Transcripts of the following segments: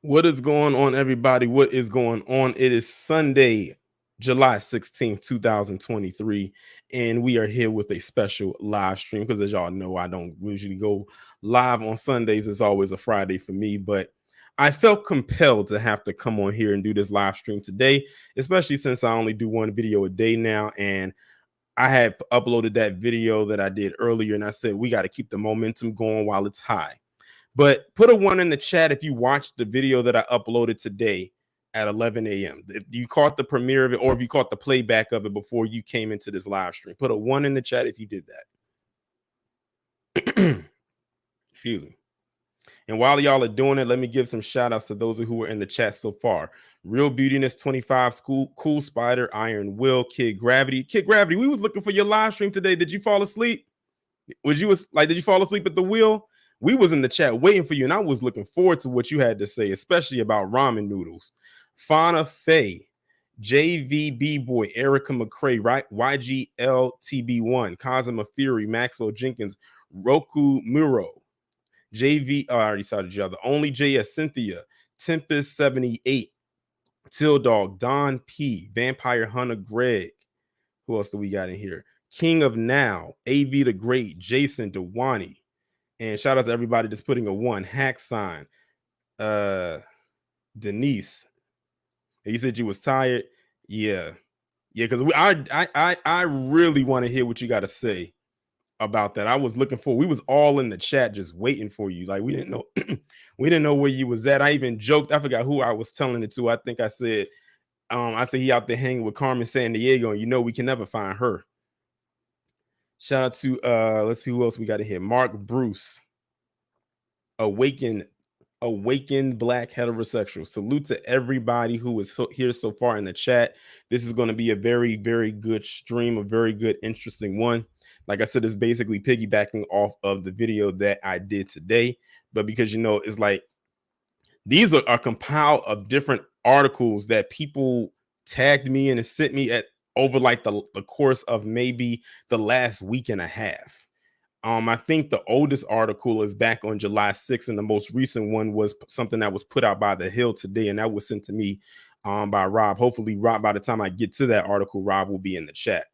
What is going on, everybody? What is going on? It is Sunday, July 16th, 2023, and we are here with a special live stream because, as y'all know, I don't usually go live on Sundays. It's always a Friday for me, but I felt compelled to have to come on here and do this live stream today, especially since I only do one video a day now. And I had uploaded that video that I did earlier, and I said, we got to keep the momentum going while it's high. But put a one in the chat if you watched the video that I uploaded today at 11 a.m. If you caught the premiere of it or if you caught the playback of it before you came into this live stream. Put a one in the chat if you did that. Excuse me. And while y'all are doing it, let me give some shout outs to those who were in the chat so far. Real Beautiness 25, Cool Spider, Iron Will, Kid Gravity. Kid Gravity, we was looking for your live stream today. Did you fall asleep? Did you fall asleep at the wheel? We was in the chat waiting for you, and I was looking forward to what you had to say, especially about ramen noodles. Fauna Faye, JVB Boy, Erica McCrae, right? YGLTB1, Kazuma Fury, Maxwell Jenkins, Roku Muro, JV. Oh, I already saw the other. Only JS Cynthia, Tempest 78, Till Dog, Don P, Vampire Hunter Greg. Who else do we got in here? King of Now, AV the Great, Jason Dewani. And shout out to everybody that's putting a one. Hack sign. Denise. You said you was tired. Yeah. Because I really want to hear what you got to say about that. I was looking for. We was all in the chat just waiting for you. Like we didn't know. We didn't know where you was at. I even joked. I forgot who I was telling it to. I think I said he out there hanging with Carmen Sandiego, and we can never find her. Shout out to let's see who else we got in here. Mark Bruce. Awakened Black heterosexual. Salute to everybody who is here so far in the chat. This is going to be a very, very good stream, a very good, interesting one. Like I said, it's basically piggybacking off of the video that I did today. But because it's like these are compiled of different articles that people tagged me in and sent me at over like the course of maybe the last week and a half. I think the oldest article is back on July 6th, and the most recent one was something that was put out by The Hill today, and that was sent to me by Rob. Hopefully, Rob, by the time I get to that article, Rob will be in the chat.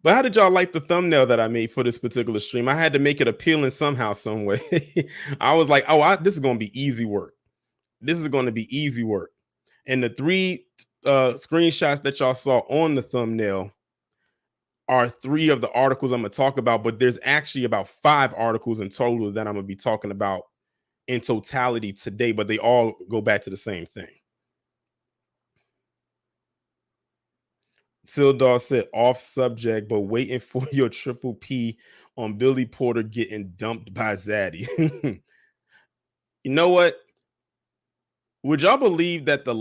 But how did y'all like the thumbnail that I made for this particular stream? I had to make it appealing somehow, some way. I was like, this is going to be easy work. This is going to be easy work. And the three screenshots that y'all saw on the thumbnail are three of the articles I'm going to talk about, but there's actually about 5 articles in total that I'm going to be talking about in totality today, but they all go back to the same thing. Tildar said off subject, but waiting for your triple P on Billy Porter getting dumped by Zaddy. You know what? Would y'all believe that the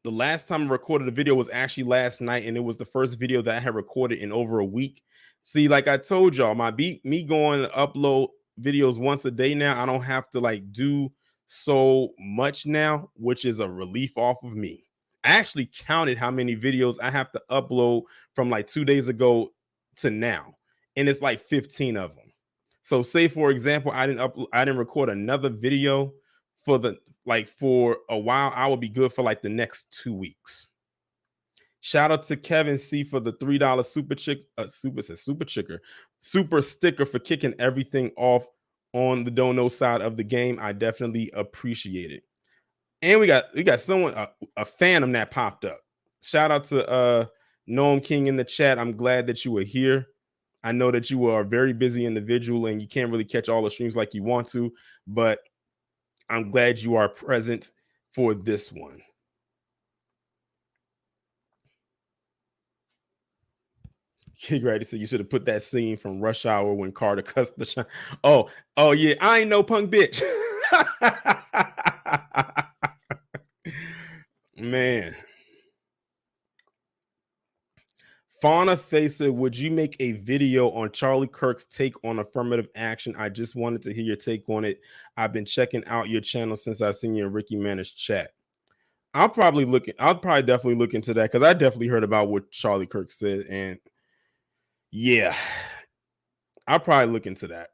last time I recorded a video was actually last night, and it was the first video that I had recorded in over a week? See, like I told y'all, me going to upload videos once a day now, I don't have to like do so much now, which is a relief off of me. I actually counted how many videos I have to upload from like 2 days ago to now, and it's like 15 of them. So say for example, I didn't record another video for a while. I will be good for like the next 2 weeks. Shout out to Kevin C for the $3 super sticker for kicking everything off on the Don't Know side of the game. I definitely appreciate it. And we got someone, a phantom that popped up. Shout out to Noam King in the chat. I'm glad that you were here. I know that you are a very busy individual and you can't really catch all the streams like you want to, but I'm glad you are present for this one. Kid Grady said you should have put that scene from Rush Hour when Carter cussed the shot. Oh yeah, I ain't no punk bitch. Man. Fauna Face said, would you make a video on Charlie Kirk's take on affirmative action? I just wanted to hear your take on it. I've been checking out your channel since I've seen you in Ricky Manners chat. I'll probably definitely look into that because I definitely heard about what Charlie Kirk said. And Yeah, I'll probably look into that.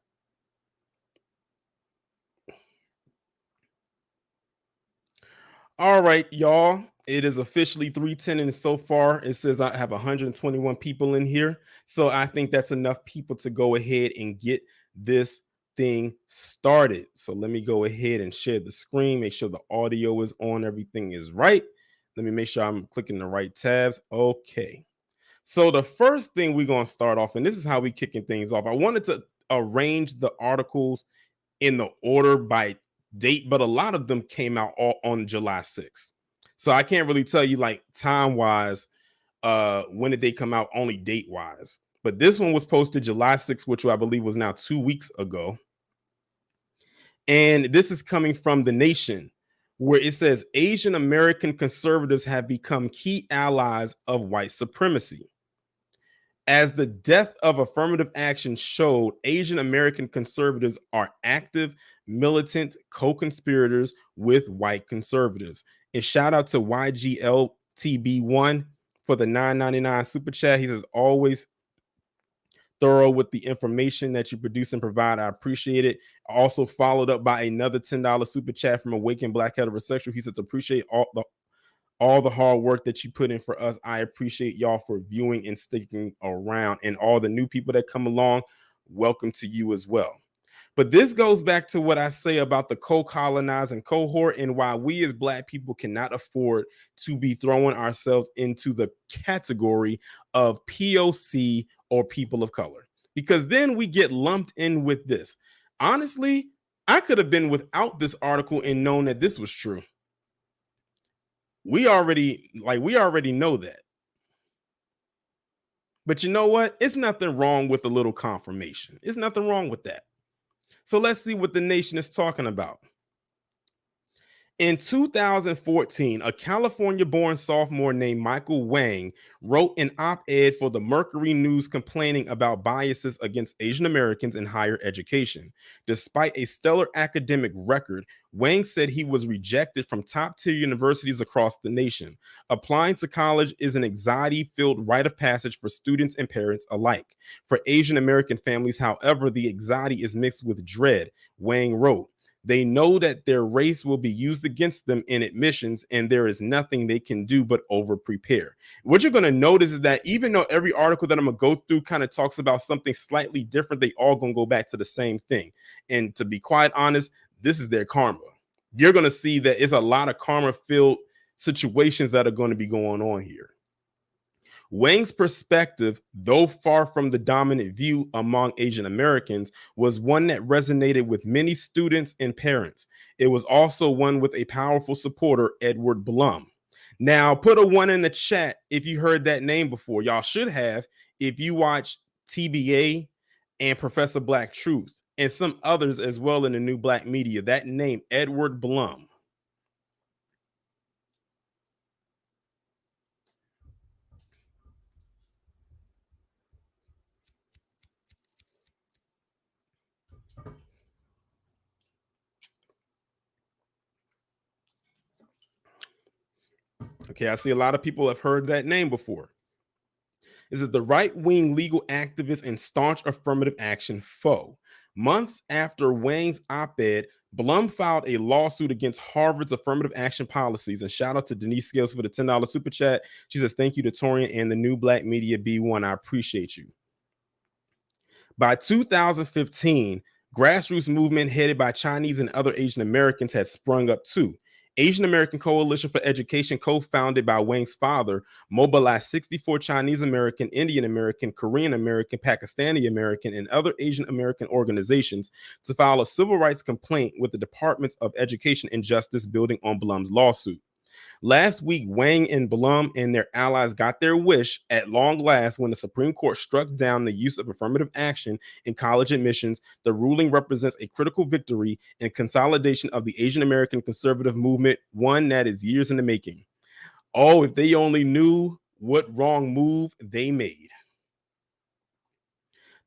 All right, y'all. It is officially 3:10, and so far it says I have 121 people in here. So I think that's enough people to go ahead and get this thing started. So let me go ahead and share the screen, make sure the audio is on, everything is right. Let me make sure I'm clicking the right tabs. Okay. So the first thing we're going to start off, and this is how we kicking things off. I wanted to arrange the articles in the order by date, but a lot of them came out all on July 6th. So I can't really tell you like time wise, when did they come out only date wise. But this one was posted July 6th, which I believe was now 2 weeks ago. And this is coming from The Nation, where it says Asian American conservatives have become key allies of white supremacy. As the death of affirmative action showed, Asian American conservatives are active, militant co conspirators with white conservatives. And shout out to YGLTB1 for the $9.99 super chat. He says, always thorough with the information that you produce and provide. I appreciate it. Also followed up by another $10 super chat from Awakened Black Heterosexual. He says, appreciate all the hard work that you put in for us. I appreciate y'all for viewing and sticking around, and all the new people that come along. Welcome to you as well. But this goes back to what I say about the co-colonizing cohort and why we as Black people cannot afford to be throwing ourselves into the category of POC or people of color, because then we get lumped in with this. Honestly, I could have been without this article and known that this was true. We already know that. But you know what? It's nothing wrong with a little confirmation. It's nothing wrong with that. So let's see what The Nation is talking about. In 2014, a California born sophomore named Michael Wang wrote an op ed for the Mercury News complaining about biases against Asian Americans in higher education. Despite a stellar academic record, Wang said he was rejected from top tier universities across the nation. Applying to college is an anxiety filled rite of passage for students and parents alike. For Asian American families, however, the anxiety is mixed with dread, Wang wrote. They know that their race will be used against them in admissions, and there is nothing they can do but over prepare. What you're going to notice is that even though every article that I'm going to go through kind of talks about something slightly different, they all going to go back to the same thing. And to be quite honest, this is their karma. You're going to see that it's a lot of karma filled situations that are going to be going on here. Wang's perspective, though far from the dominant view among Asian Americans, was one that resonated with many students and parents. It was also one with a powerful supporter, Edward Blum. Now, put a one in the chat if you heard that name before. Y'all should have if you watch TBA and Professor Black Truth and some others as well in the new Black media. That name, Edward Blum. Okay, I see a lot of people have heard that name before. This is the right wing legal activist and staunch affirmative action foe. Months after Wang's op ed, Blum filed a lawsuit against Harvard's affirmative action policies. And shout out to Denise Scales for the $10 super chat. She says, thank you to Torian and the new Black Media B1. I appreciate you. By 2015, grassroots movement headed by Chinese and other Asian Americans had sprung up too. Asian American Coalition for Education, co-founded by Wang's father, mobilized 64 Chinese American, Indian American, Korean American, Pakistani American, and other Asian American organizations to file a civil rights complaint with the Departments of Education and Justice, building on Blum's lawsuit. Last week, Wang and Blum and their allies got their wish at long last when the Supreme Court struck down the use of affirmative action in college admissions. The ruling represents a critical victory and consolidation of the Asian American conservative movement, one that is years in the making. Oh, if they only knew what wrong move they made.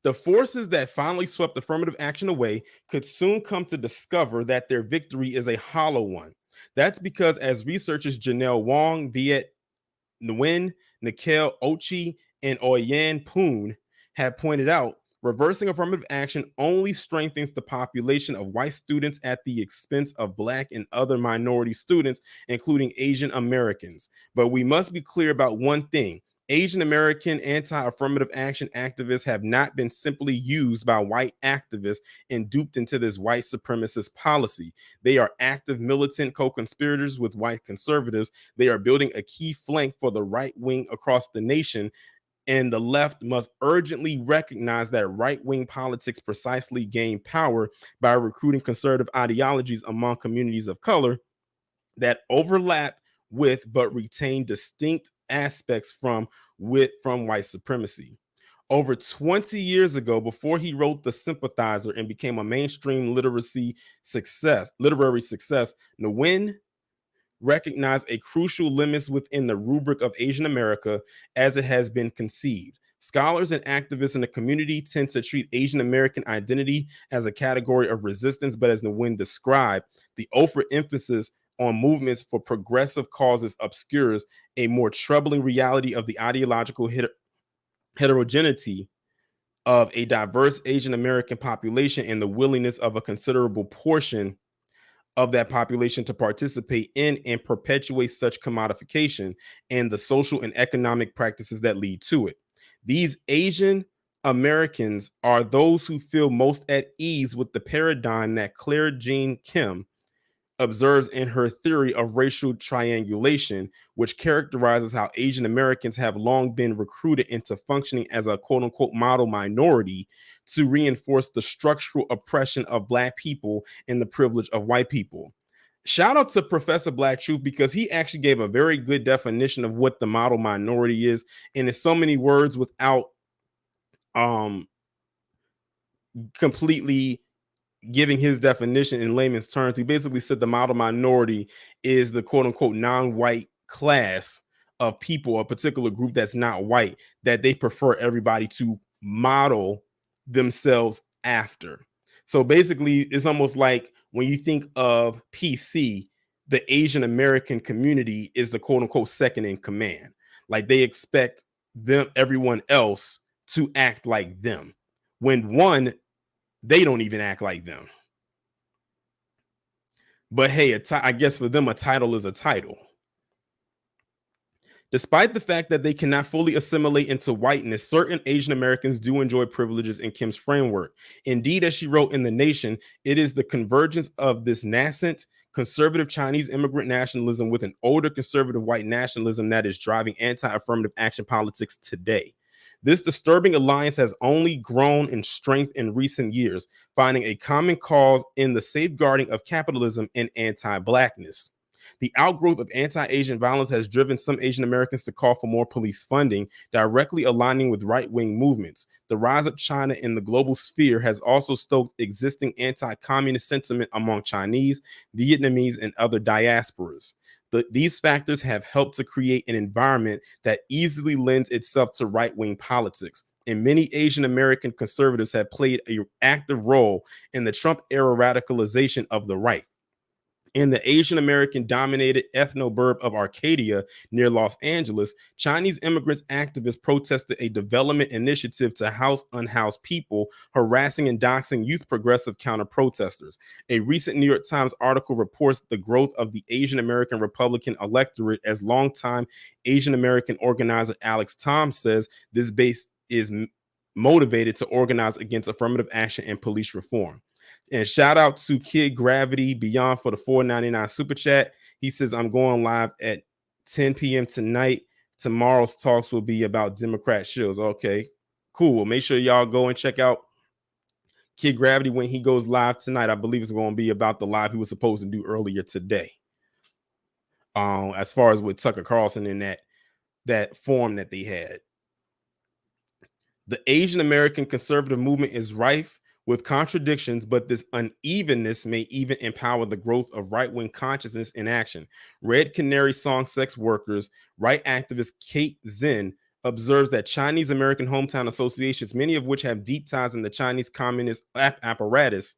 The forces that finally swept affirmative action away could soon come to discover that their victory is a hollow one. That's because, as researchers Janelle Wong, Viet Nguyen, Nikhil Ochi, and Oyen Poon had pointed out, reversing affirmative action only strengthens the population of white students at the expense of Black and other minority students, including Asian Americans. But we must be clear about one thing. Asian American anti-affirmative action activists have not been simply used by white activists and duped into this white supremacist policy. They are active militant co-conspirators with white conservatives. They are building a key flank for the right wing across the nation, and the left must urgently recognize that right-wing politics precisely gain power by recruiting conservative ideologies among communities of color that overlap with but retain distinct aspects from white supremacy. Over 20 years ago, before he wrote The Sympathizer and became a mainstream literary success, Nguyen recognize a crucial limits within the rubric of Asian America as it has been conceived. Scholars and activists in the community tend to treat Asian American identity as a category of resistance, but as Nguyen described, the overemphasis on movements for progressive causes obscures a more troubling reality of the ideological heterogeneity of a diverse Asian American population and the willingness of a considerable portion of that population to participate in and perpetuate such commodification and the social and economic practices that lead to it. These Asian Americans are those who feel most at ease with the paradigm that Claire Jean Kim observes in her theory of racial triangulation, which characterizes how Asian Americans have long been recruited into functioning as a quote unquote model minority to reinforce the structural oppression of Black people and the privilege of white people. Shout out to Professor Black Truth, because he actually gave a very good definition of what the model minority is, and in so many words without completely giving his definition in layman's terms. He basically said the model minority is the quote unquote non-white class of people, a particular group that's not white, that they prefer everybody to model themselves after. So basically, it's almost like when you think of PC, the Asian American community is the quote unquote second in command. Like they expect everyone else to act like them. When one, they don't even act like them. But hey, I guess for them, a title is a title. Despite the fact that they cannot fully assimilate into whiteness, certain Asian Americans do enjoy privileges in Kim's framework. Indeed, as she wrote in The Nation, it is the convergence of this nascent conservative Chinese immigrant nationalism with an older conservative white nationalism that is driving anti-affirmative action politics today. This disturbing alliance has only grown in strength in recent years, finding a common cause in the safeguarding of capitalism and anti-Blackness. The outgrowth of anti-Asian violence has driven some Asian Americans to call for more police funding, directly aligning with right-wing movements. The rise of China in the global sphere has also stoked existing anti-communist sentiment among Chinese, Vietnamese, and other diasporas. These factors have helped to create an environment that easily lends itself to right-wing politics. And many Asian American conservatives have played an active role in the Trump era radicalization of the right. In the Asian American dominated ethnoburb of Arcadia near Los Angeles, Chinese immigrants activists protested a development initiative to house unhoused people, harassing and doxing youth progressive counter-protesters. A recent New York Times article reports the growth of the Asian American Republican electorate as longtime Asian American organizer Alex Tom says this base is motivated to organize against affirmative action and police reform. And shout out to Kid Gravity Beyond for the $4.99 super chat. He says, I'm going live at 10 p.m. tonight. Tomorrow's talks will be about Democrat shills. Okay, cool. Well, make sure y'all go and check out Kid Gravity when he goes live tonight. I believe it's going to be about the live he was supposed to do earlier today. As far as with Tucker Carlson in that forum that they had. The Asian American conservative movement is rife with contradictions, but this unevenness may even empower the growth of right-wing consciousness in action. Red Canary song sex workers, right activist Kate Zinn observes that Chinese American hometown associations, many of which have deep ties in the Chinese communist apparatus,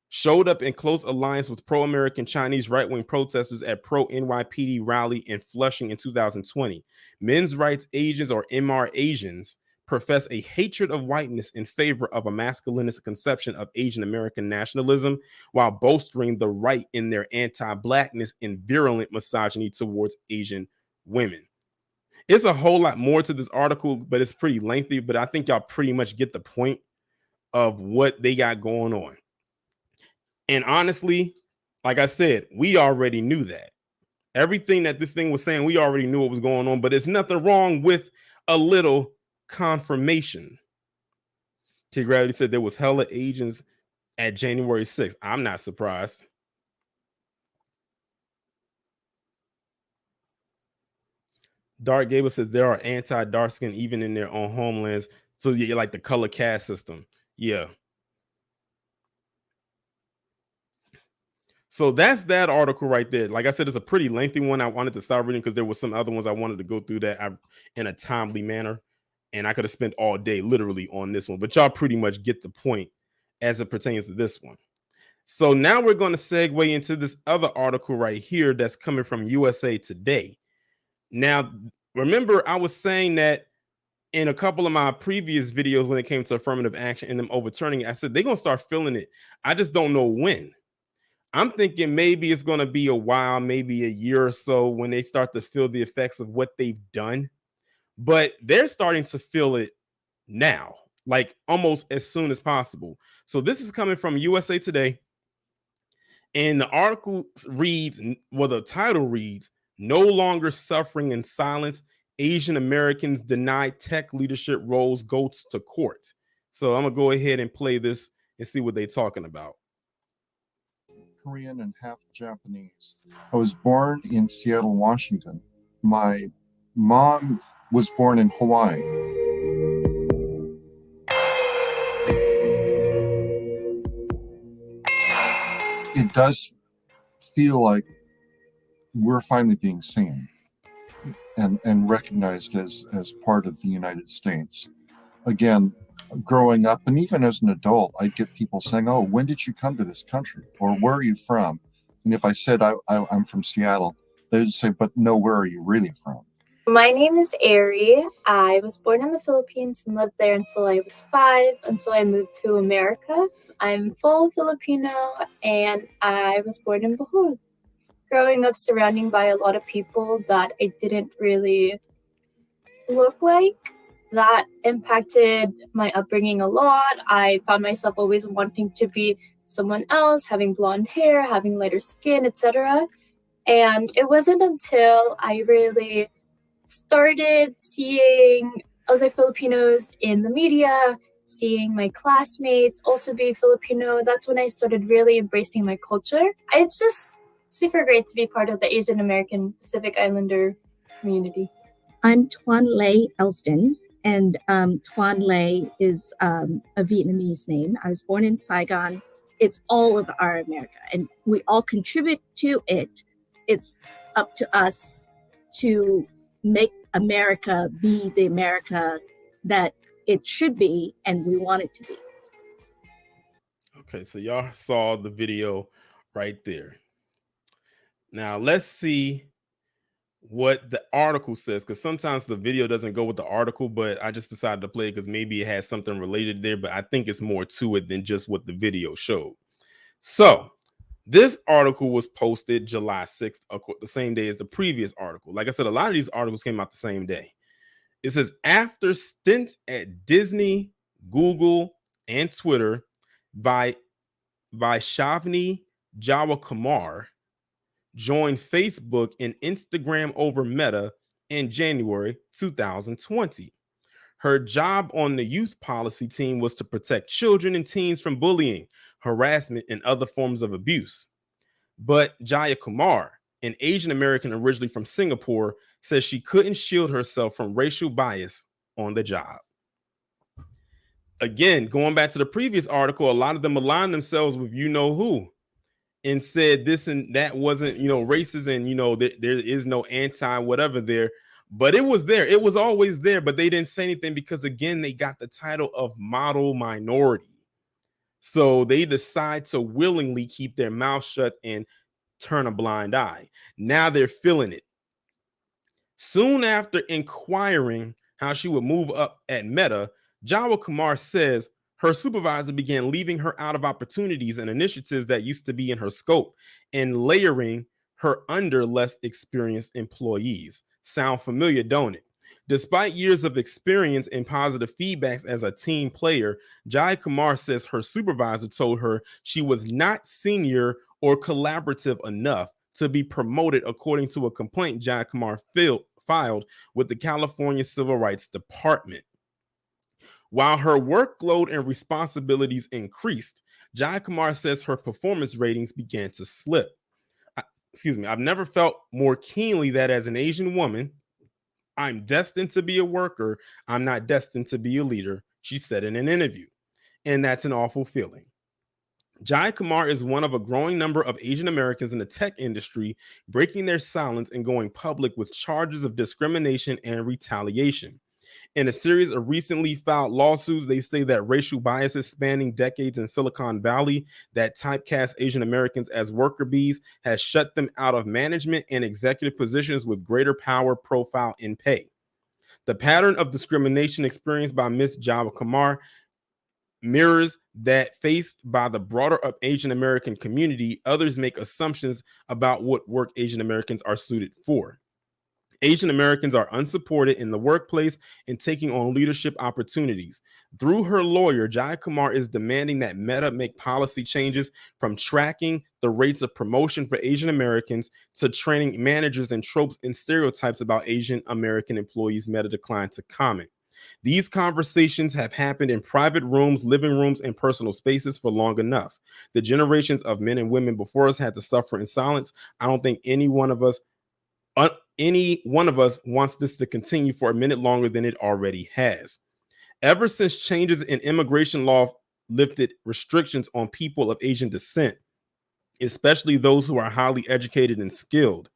showed up in close alliance with pro-American Chinese right-wing protesters at pro-NYPD rally in Flushing in 2020. Men's rights agents, or MR Asians, profess a hatred of whiteness in favor of a masculinist conception of Asian American nationalism, while bolstering the right in their anti-blackness and virulent misogyny towards Asian women. It's a whole lot more to this article, but it's pretty lengthy, but I think y'all pretty much get the point of what they got going on. And honestly, like I said, we already knew that. Everything that this thing was saying, we already knew what was going on, but there's nothing wrong with a little confirmation. Kid Gravity said there was hella Asians at January 6th. I'm not surprised. Dark Gable says there are anti-dark skin even in their own homelands. So you like the color caste system. Yeah. So that's that article right there. Like I said, it's a pretty lengthy one. I wanted to start reading because there were some other ones I wanted to go through that in a timely manner. And I could have spent all day literally on this one, but y'all pretty much get the point as it pertains to this one. So now we're going to segue into this other article right here that's coming from USA Today. Now, remember, I was saying that in a couple of my previous videos when it came to affirmative action and them overturning it, I said they're going to start feeling it. I just don't know when. I'm thinking maybe it's going to be a while, maybe a year or so when they start to feel the effects of what they've done. But they're starting to feel it now, like almost as soon as possible. So this is coming from USA Today. And the article reads, well, the title reads, "No longer suffering in silence, Asian Americans denied tech leadership roles goes to court." So I'm going to go ahead and play this and see what they're talking about. Korean and half Japanese. I was born in Seattle, Washington. My mom was born in Hawaii. It does feel like we're finally being seen and recognized as part of the United States. Again, growing up, and even as an adult, I'd get people saying, "Oh, when did you come to this country?" Or "Where are you from?" And if I said I'm from Seattle, they'd say, "But no, where are you really from?" My name is Ari. I was born in the Philippines and lived there until I was 5, until I moved to America. I'm full Filipino and I was born in Bohol. Growing up surrounding by a lot of people that I didn't really look like, that impacted my upbringing a lot. I found myself always wanting to be someone else, having blonde hair, having lighter skin, etc. And it wasn't until I really started seeing other Filipinos in the media, seeing my classmates also be Filipino, that's when I started really embracing my culture. It's just super great to be part of the Asian American Pacific Islander community. I'm Tuan Lay Elston, and Tuan Lay is a Vietnamese name. I was born in Saigon. It's all of our America, and we all contribute to it. It's up to us to make America be the America that it should be, and we want it to be. Okay, so y'all saw the video right there. Now let's see what the article says, because sometimes the video doesn't go with the article, but I just decided to play it because maybe it has something related there, but I think it's more to it than just what the video showed. So this article was posted July 6th, the same day as the previous article. Like I said, a lot of these articles came out the same day. It says, after stints at Disney, Google, and Twitter by Shavni Jawakumar, joined Facebook and Instagram over Meta in January 2020. Her job on the youth policy team was to protect children and teens from bullying, harassment, and other forms of abuse. But Jaya Kumar, an Asian American originally from Singapore, says she couldn't shield herself from racial bias on the job. Again, going back to the previous article, a lot of them aligned themselves with you know who and said this and that wasn't, racist, and, there is no anti whatever there, but it was there. It was always there, but they didn't say anything because, again, they got the title of model minority. So they decide to willingly keep their mouth shut and turn a blind eye. Now they're feeling it. Soon after inquiring how she would move up at Meta, Jawa Kumar says her supervisor began leaving her out of opportunities and initiatives that used to be in her scope and layering her under less experienced employees. Sound familiar, don't it? Despite years of experience and positive feedbacks as a team player, Jai Kumar says her supervisor told her she was not senior or collaborative enough to be promoted, according to a complaint Jai Kumar filed with the California Civil Rights Department. While her workload and responsibilities increased, Jai Kumar says her performance ratings began to slip. I've never felt more keenly that as an Asian woman, I'm destined to be a worker. I'm not destined to be a leader, she said in an interview. And that's an awful feeling. Jai Kumar is one of a growing number of Asian Americans in the tech industry breaking their silence and going public with charges of discrimination and retaliation. In a series of recently filed lawsuits, they say that racial biases spanning decades in Silicon Valley that typecast Asian Americans as worker bees has shut them out of management and executive positions with greater power, profile, and pay. The pattern of discrimination experienced by Ms. Jawa Kumar mirrors that faced by the broader Asian American community. Others make assumptions about what work Asian Americans are suited for. Asian Americans are unsupported in the workplace and taking on leadership opportunities. Through her lawyer, Jai Kumar is demanding that Meta make policy changes from tracking the rates of promotion for Asian Americans to training managers and tropes and stereotypes about Asian American employees. Meta declined to comment. These conversations have happened in private rooms, living rooms, and personal spaces for long enough. The generations of men and women before us had to suffer in silence. I don't think any one of us wants this to continue for a minute longer than it already has. Ever since changes in immigration law lifted restrictions on people of Asian descent, especially those who are highly educated and skilled,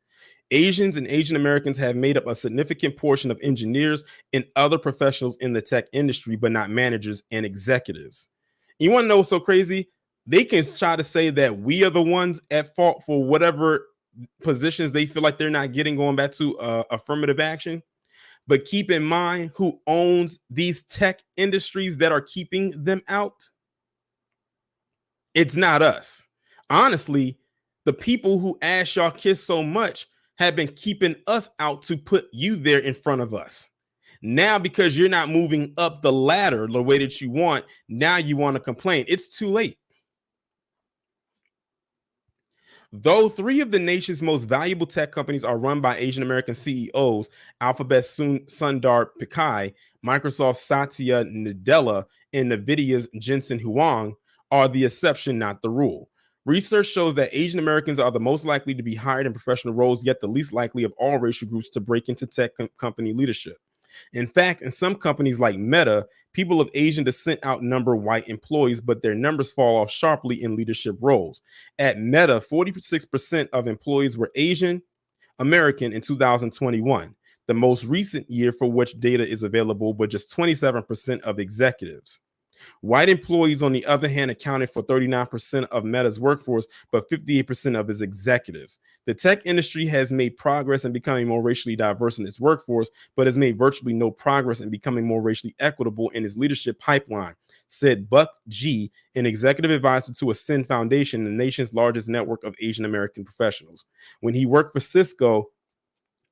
Asians and Asian Americans have made up a significant portion of engineers and other professionals in the tech industry, but not managers and executives. You want to know what's so crazy? They can try to say that we are the ones at fault for whatever positions they feel like they're not getting, going back to affirmative action. But keep in mind who owns these tech industries that are keeping them out. It's not us. Honestly, the people who ask y'all kiss so much have been keeping us out to put you there in front of us. Now, because you're not moving up the ladder the way that you want, now you want to complain. It's too late. Though 3 of the nation's most valuable tech companies are run by Asian American CEOs, Alphabet's Sundar Pichai, Microsoft's Satya Nadella, and NVIDIA's Jensen Huang are the exception, not the rule. Research shows that Asian Americans are the most likely to be hired in professional roles, yet the least likely of all racial groups to break into tech company leadership. In fact, in some companies like Meta, people of Asian descent outnumber white employees, but their numbers fall off sharply in leadership roles. At Meta, 46% of employees were Asian American in 2021, the most recent year for which data is available, but just 27% of executives. White employees, on the other hand, accounted for 39% of Meta's workforce, but 58% of its executives. The tech industry has made progress in becoming more racially diverse in its workforce, but has made virtually no progress in becoming more racially equitable in its leadership pipeline, said Buck G., an executive advisor to Ascend Foundation, the nation's largest network of Asian American professionals. When he worked for Cisco,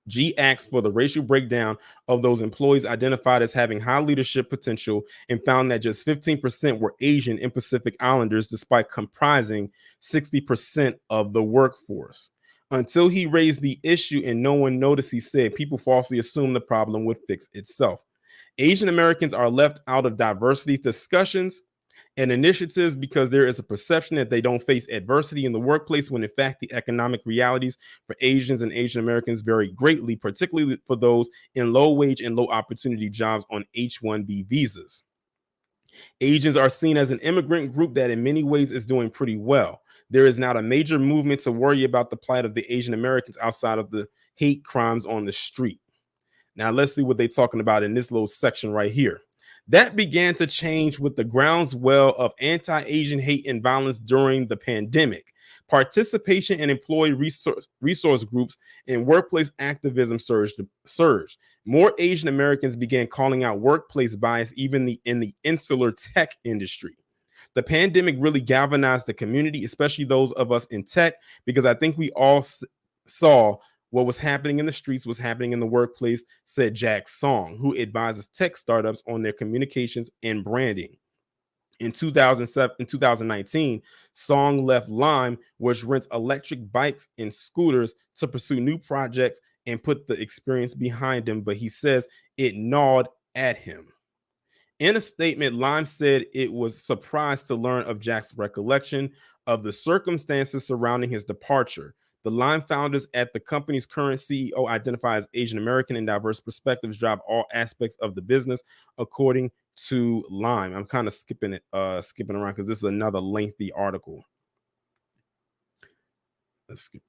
G asked for the racial breakdown of those employees identified as having high leadership potential and found that just 15% were Asian and Pacific Islanders, despite comprising 60% of the workforce. Until he raised the issue and no one noticed, he said, people falsely assume the problem would fix itself. Asian Americans are left out of diversity discussions and initiatives because there is a perception that they don't face adversity in the workplace, when in fact the economic realities for Asians and Asian Americans vary greatly, particularly for those in low wage and low opportunity jobs on H-1B visas. Asians are seen as an immigrant group that in many ways is doing pretty well. There is not a major movement to worry about the plight of the Asian Americans outside of the hate crimes on the street. Now let's see what they're talking about in this little section right here. That began to change with the groundswell of anti-Asian hate and violence during the pandemic. Participation in employee resource groups and workplace activism surged. More Asian Americans began calling out workplace bias, even in the insular tech industry. The pandemic really galvanized the community, especially those of us in tech, because I think we all saw what was happening in the streets was happening in the workplace, said Jack Song, who advises tech startups on their communications and branding. In 2019, Song left Lime, which rents electric bikes and scooters, to pursue new projects and put the experience behind him, but he says it gnawed at him. In a statement, Lime said it was surprised to learn of Jack's recollection of the circumstances surrounding his departure. The Lime founders at the company's current CEO identify as Asian American, and diverse perspectives drive all aspects of the business, according to Lime. I'm kind of skipping around because this is another lengthy article. Let's skip.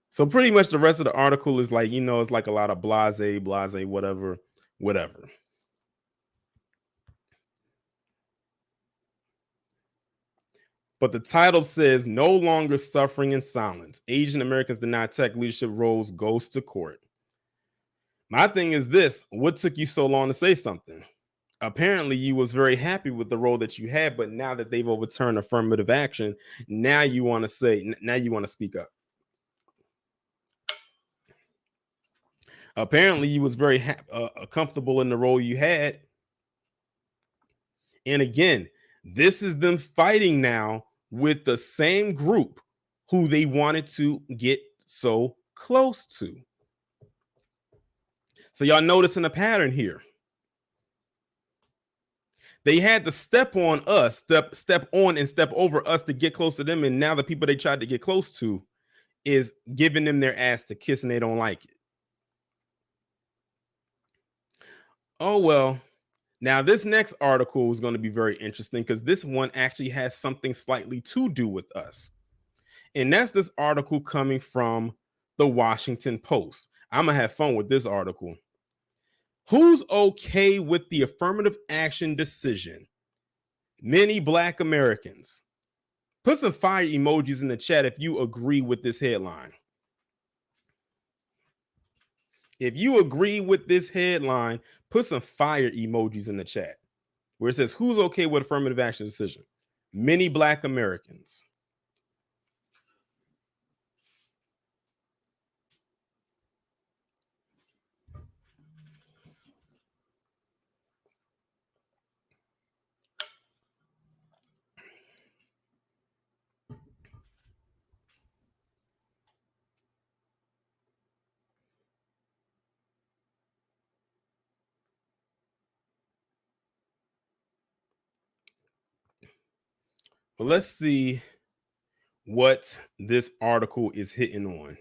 So pretty much the rest of the article is like, it's like a lot of blase, whatever. But the title says, "No longer suffering in silence. Asian Americans deny tech leadership roles, goes to court." My thing is this: what took you so long to say something? Apparently, you was very happy with the role that you had, but now that they've overturned affirmative action, now you want to speak up. Apparently, you was very comfortable in the role you had. And again, this is them fighting now with the same group who they wanted to get so close to. So y'all noticing a pattern here. They had to step on us, step on and step over us to get close to them. And now the people they tried to get close to is giving them their ass to kiss, and they don't like it. Oh, well, now this next article is going to be very interesting because this one actually has something slightly to do with us. And that's this article coming from the Washington Post. I'm going to have fun with this article. Who's okay with the affirmative action decision? Many Black Americans. Put some fire emojis in the chat if you agree with this headline. If you agree with this headline, put some fire emojis in the chat where it says, who's okay with affirmative action decision? Many Black Americans. Well, let's see what this article is hitting on.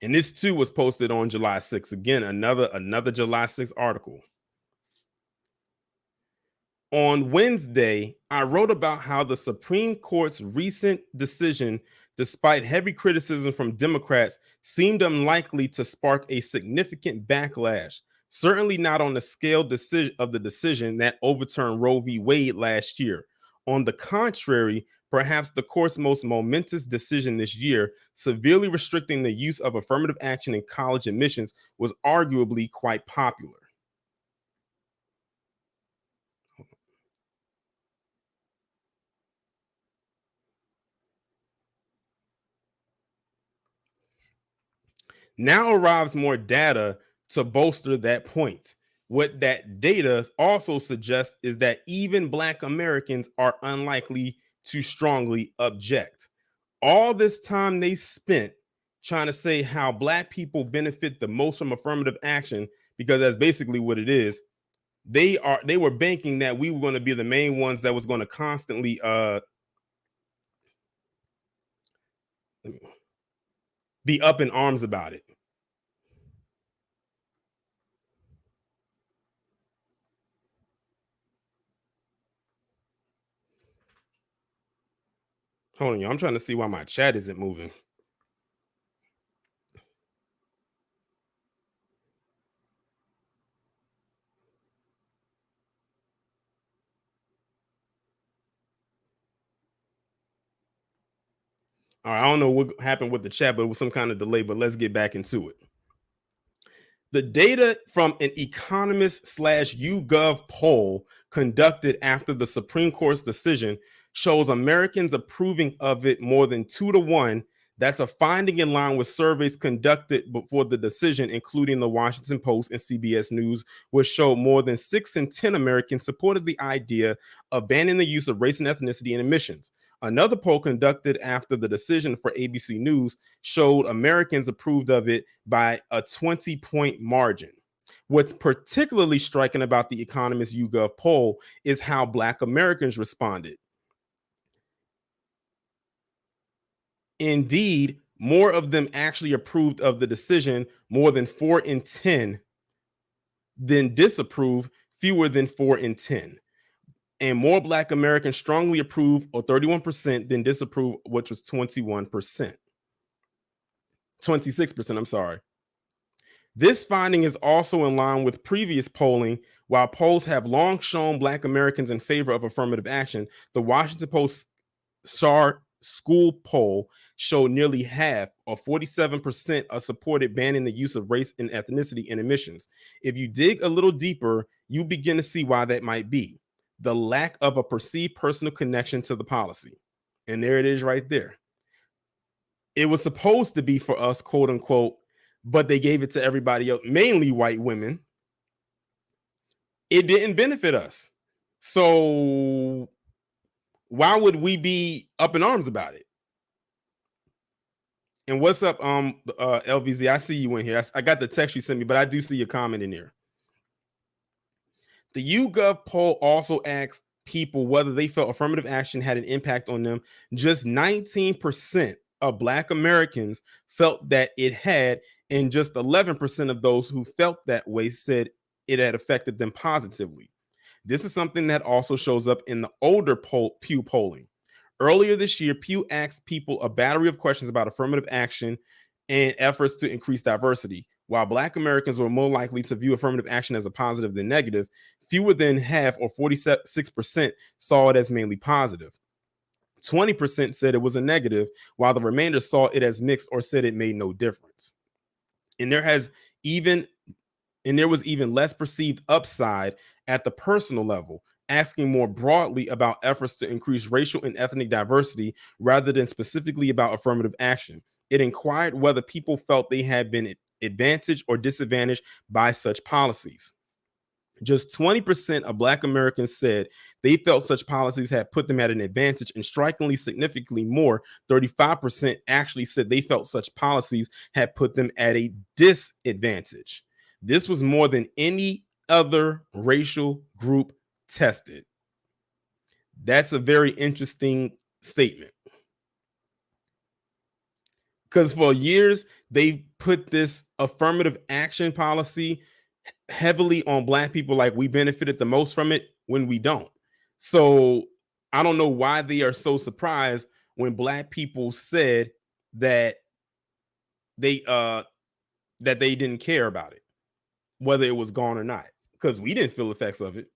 And this too was posted on July 6th. Again, another July 6th article. On Wednesday, I wrote about how the Supreme Court's recent decision, despite heavy criticism from Democrats, seemed unlikely to spark a significant backlash. Certainly not on the scale of the decision that overturned Roe v. Wade last year. On the contrary, perhaps the court's most momentous decision this year, severely restricting the use of affirmative action in college admissions, was arguably quite popular. Now arrives more data to bolster that point. What that data also suggests is that even Black Americans are unlikely to strongly object. All this time they spent trying to say how Black people benefit the most from affirmative action, because that's basically what it is. They were banking that we were going to be the main ones that was going to constantly be up in arms about it. Hold on, y'all. I'm trying to see why my chat isn't moving. All right, I don't know what happened with the chat, but it was some kind of delay, but let's get back into it. The data from an economist/YouGov poll conducted after the Supreme Court's decision shows Americans approving of it more than 2-1. That's a finding in line with surveys conducted before the decision, including the Washington Post and CBS News, which showed more than 6 in 10 Americans supported the idea of banning the use of race and ethnicity in admissions. Another poll conducted after the decision for ABC News showed Americans approved of it by a 20-point margin. What's particularly striking about the Economist YouGov poll is how Black Americans responded. Indeed, more of them actually approved of the decision, more than 4 in 10, than disapprove, fewer than 4 in 10. And more Black Americans strongly approve, or 31%, than disapprove, which was 26%, I'm sorry. This finding is also in line with previous polling. While polls have long shown Black Americans in favor of affirmative action, the Washington Post SAR school poll showed nearly half, or 47%, of supported banning the use of race and ethnicity in admissions. If you dig a little deeper, you begin to see why that might be. The lack of a perceived personal connection to the policy. And there it is right there. It was supposed to be for us, quote unquote, but they gave it to everybody else, mainly white women. It didn't benefit us. So why would we be up in arms about it? And what's up, LVZ? I see you in here. I got the text you sent me, but I do see your comment in here. The YouGov poll also asked people whether they felt affirmative action had an impact on them. Just 19% of Black Americans felt that it had, and just 11% of those who felt that way said it had affected them positively. This is something that also shows up in the older Pew polling. Earlier this year, Pew asked people a battery of questions about affirmative action and efforts to increase diversity. While Black Americans were more likely to view affirmative action as a positive than negative, fewer than half, or 46%, saw it as mainly positive. 20% said it was a negative, while the remainder saw it as mixed or said it made no difference. And there was even less perceived upside at the personal level, asking more broadly about efforts to increase racial and ethnic diversity rather than specifically about affirmative action. It inquired whether people felt they had been advantaged or disadvantaged by such policies. Just 20% of Black Americans said they felt such policies had put them at an advantage, and strikingly significantly more, 35% actually said they felt such policies had put them at a disadvantage. This was more than any other racial group tested. That's a very interesting statement, because for years they put this affirmative action policy heavily on Black people, like we benefited the most from it when we don't. So I don't know why they are so surprised when Black people said that they didn't care about it, whether it was gone or not, because we didn't feel effects of it.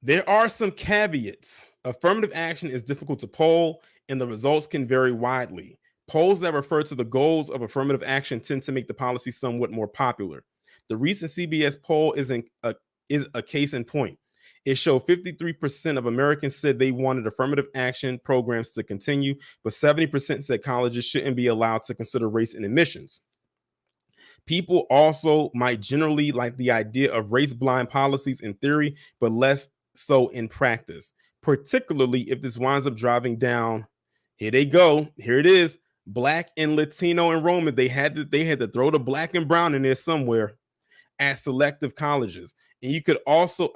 There are some caveats. Affirmative action is difficult to poll, and the results can vary widely. Polls that refer to the goals of affirmative action tend to make the policy somewhat more popular. The recent CBS poll is a case in point. It showed 53% of Americans said they wanted affirmative action programs to continue, but 70% said colleges shouldn't be allowed to consider race in admissions. People also might generally like the idea of race-blind policies in theory, but less so in practice, particularly if this winds up driving down, here they go, here it is, Black and Latino enrollment. They had to throw the Black and brown in there somewhere at selective colleges. And you could also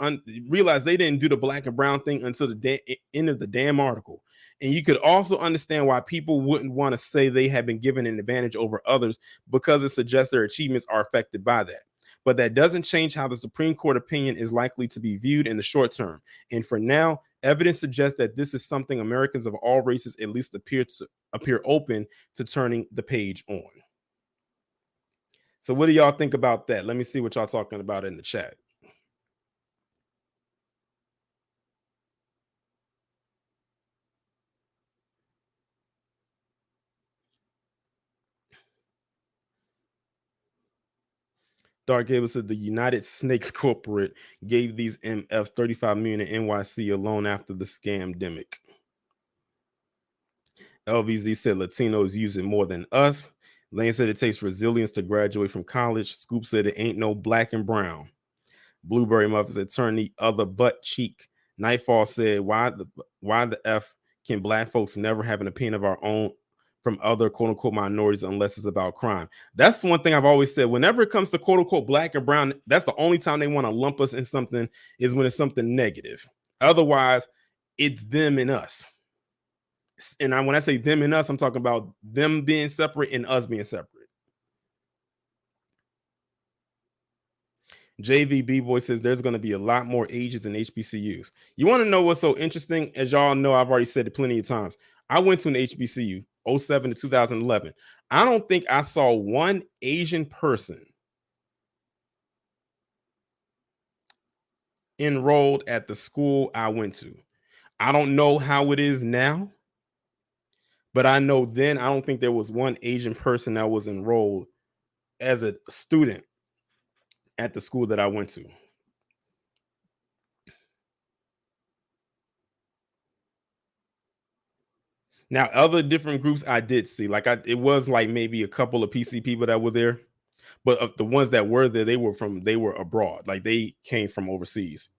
realize they didn't do the Black and brown thing until the end of the damn article. And you could also understand why people wouldn't want to say they have been given an advantage over others, because it suggests their achievements are affected by that. But that doesn't change how the Supreme Court opinion is likely to be viewed in the short term. And for now, evidence suggests that this is something Americans of all races at least appear open to turning the page on. So what do y'all think about that? Let me see what y'all talking about in the chat. Dark Gable said the United Snakes corporate gave these MFs 35 million in NYC alone after the scam-demic. LVZ said Latinos use it more than us. Lane said it takes resilience to graduate from college. Scoop said it ain't no black and brown. Blueberry Muffin said turn the other butt cheek. Nightfall said why the F can black folks never have an opinion of our own from other quote unquote minorities unless it's about crime? That's one thing I've always said. Whenever it comes to quote unquote black and brown, that's the only time they want to lump us in something is when it's something negative. Otherwise, it's them and us. And when I say them and us, I'm talking about them being separate and us being separate. JVB Boy says there's going to be a lot more ages in HBCUs. You want to know what's so interesting? As y'all know, I've already said it plenty of times. I went to an HBCU 07 to 2011. I don't think I saw one Asian person enrolled at the school I went to. I don't know how it is now, but I know then I don't think there was one Asian person that was enrolled as a student at the school that I went to. Now, other different groups I did see, it was like maybe a couple of PC people that were there, but of the ones that were there, they were abroad, like they came from overseas.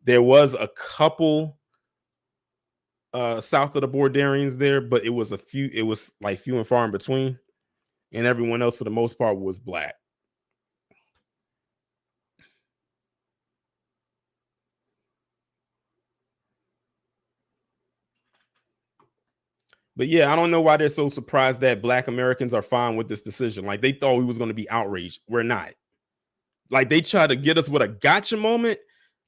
There was a couple south of the Bordarians there, but it was like few and far in between, and everyone else for the most part was black. But yeah, I don't know why they're so surprised that black Americans are fine with this decision. Like they thought we was going to be outraged. We're not. Like they tried to get us with a gotcha moment.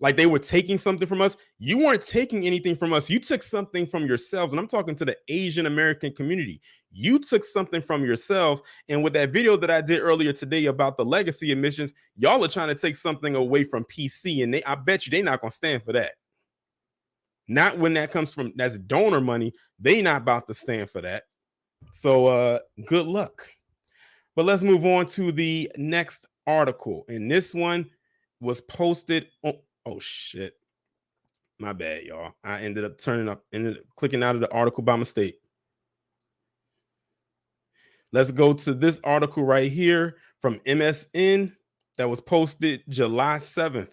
Like they were taking something from us. You weren't taking anything from us. You took something from yourselves. And I'm talking to the Asian American community. You took something from yourselves. And with that video that I did earlier today about the legacy admissions, y'all are trying to take something away from PC. And I bet you they're not going to stand for that. Not when that comes from that's donor money. They not about to stand for that. So good luck. But let's move on to the next article. And this one was posted. Oh shit. My bad, y'all. I ended up clicking out of the article by mistake. Let's go to this article right here from MSN that was posted July 7th.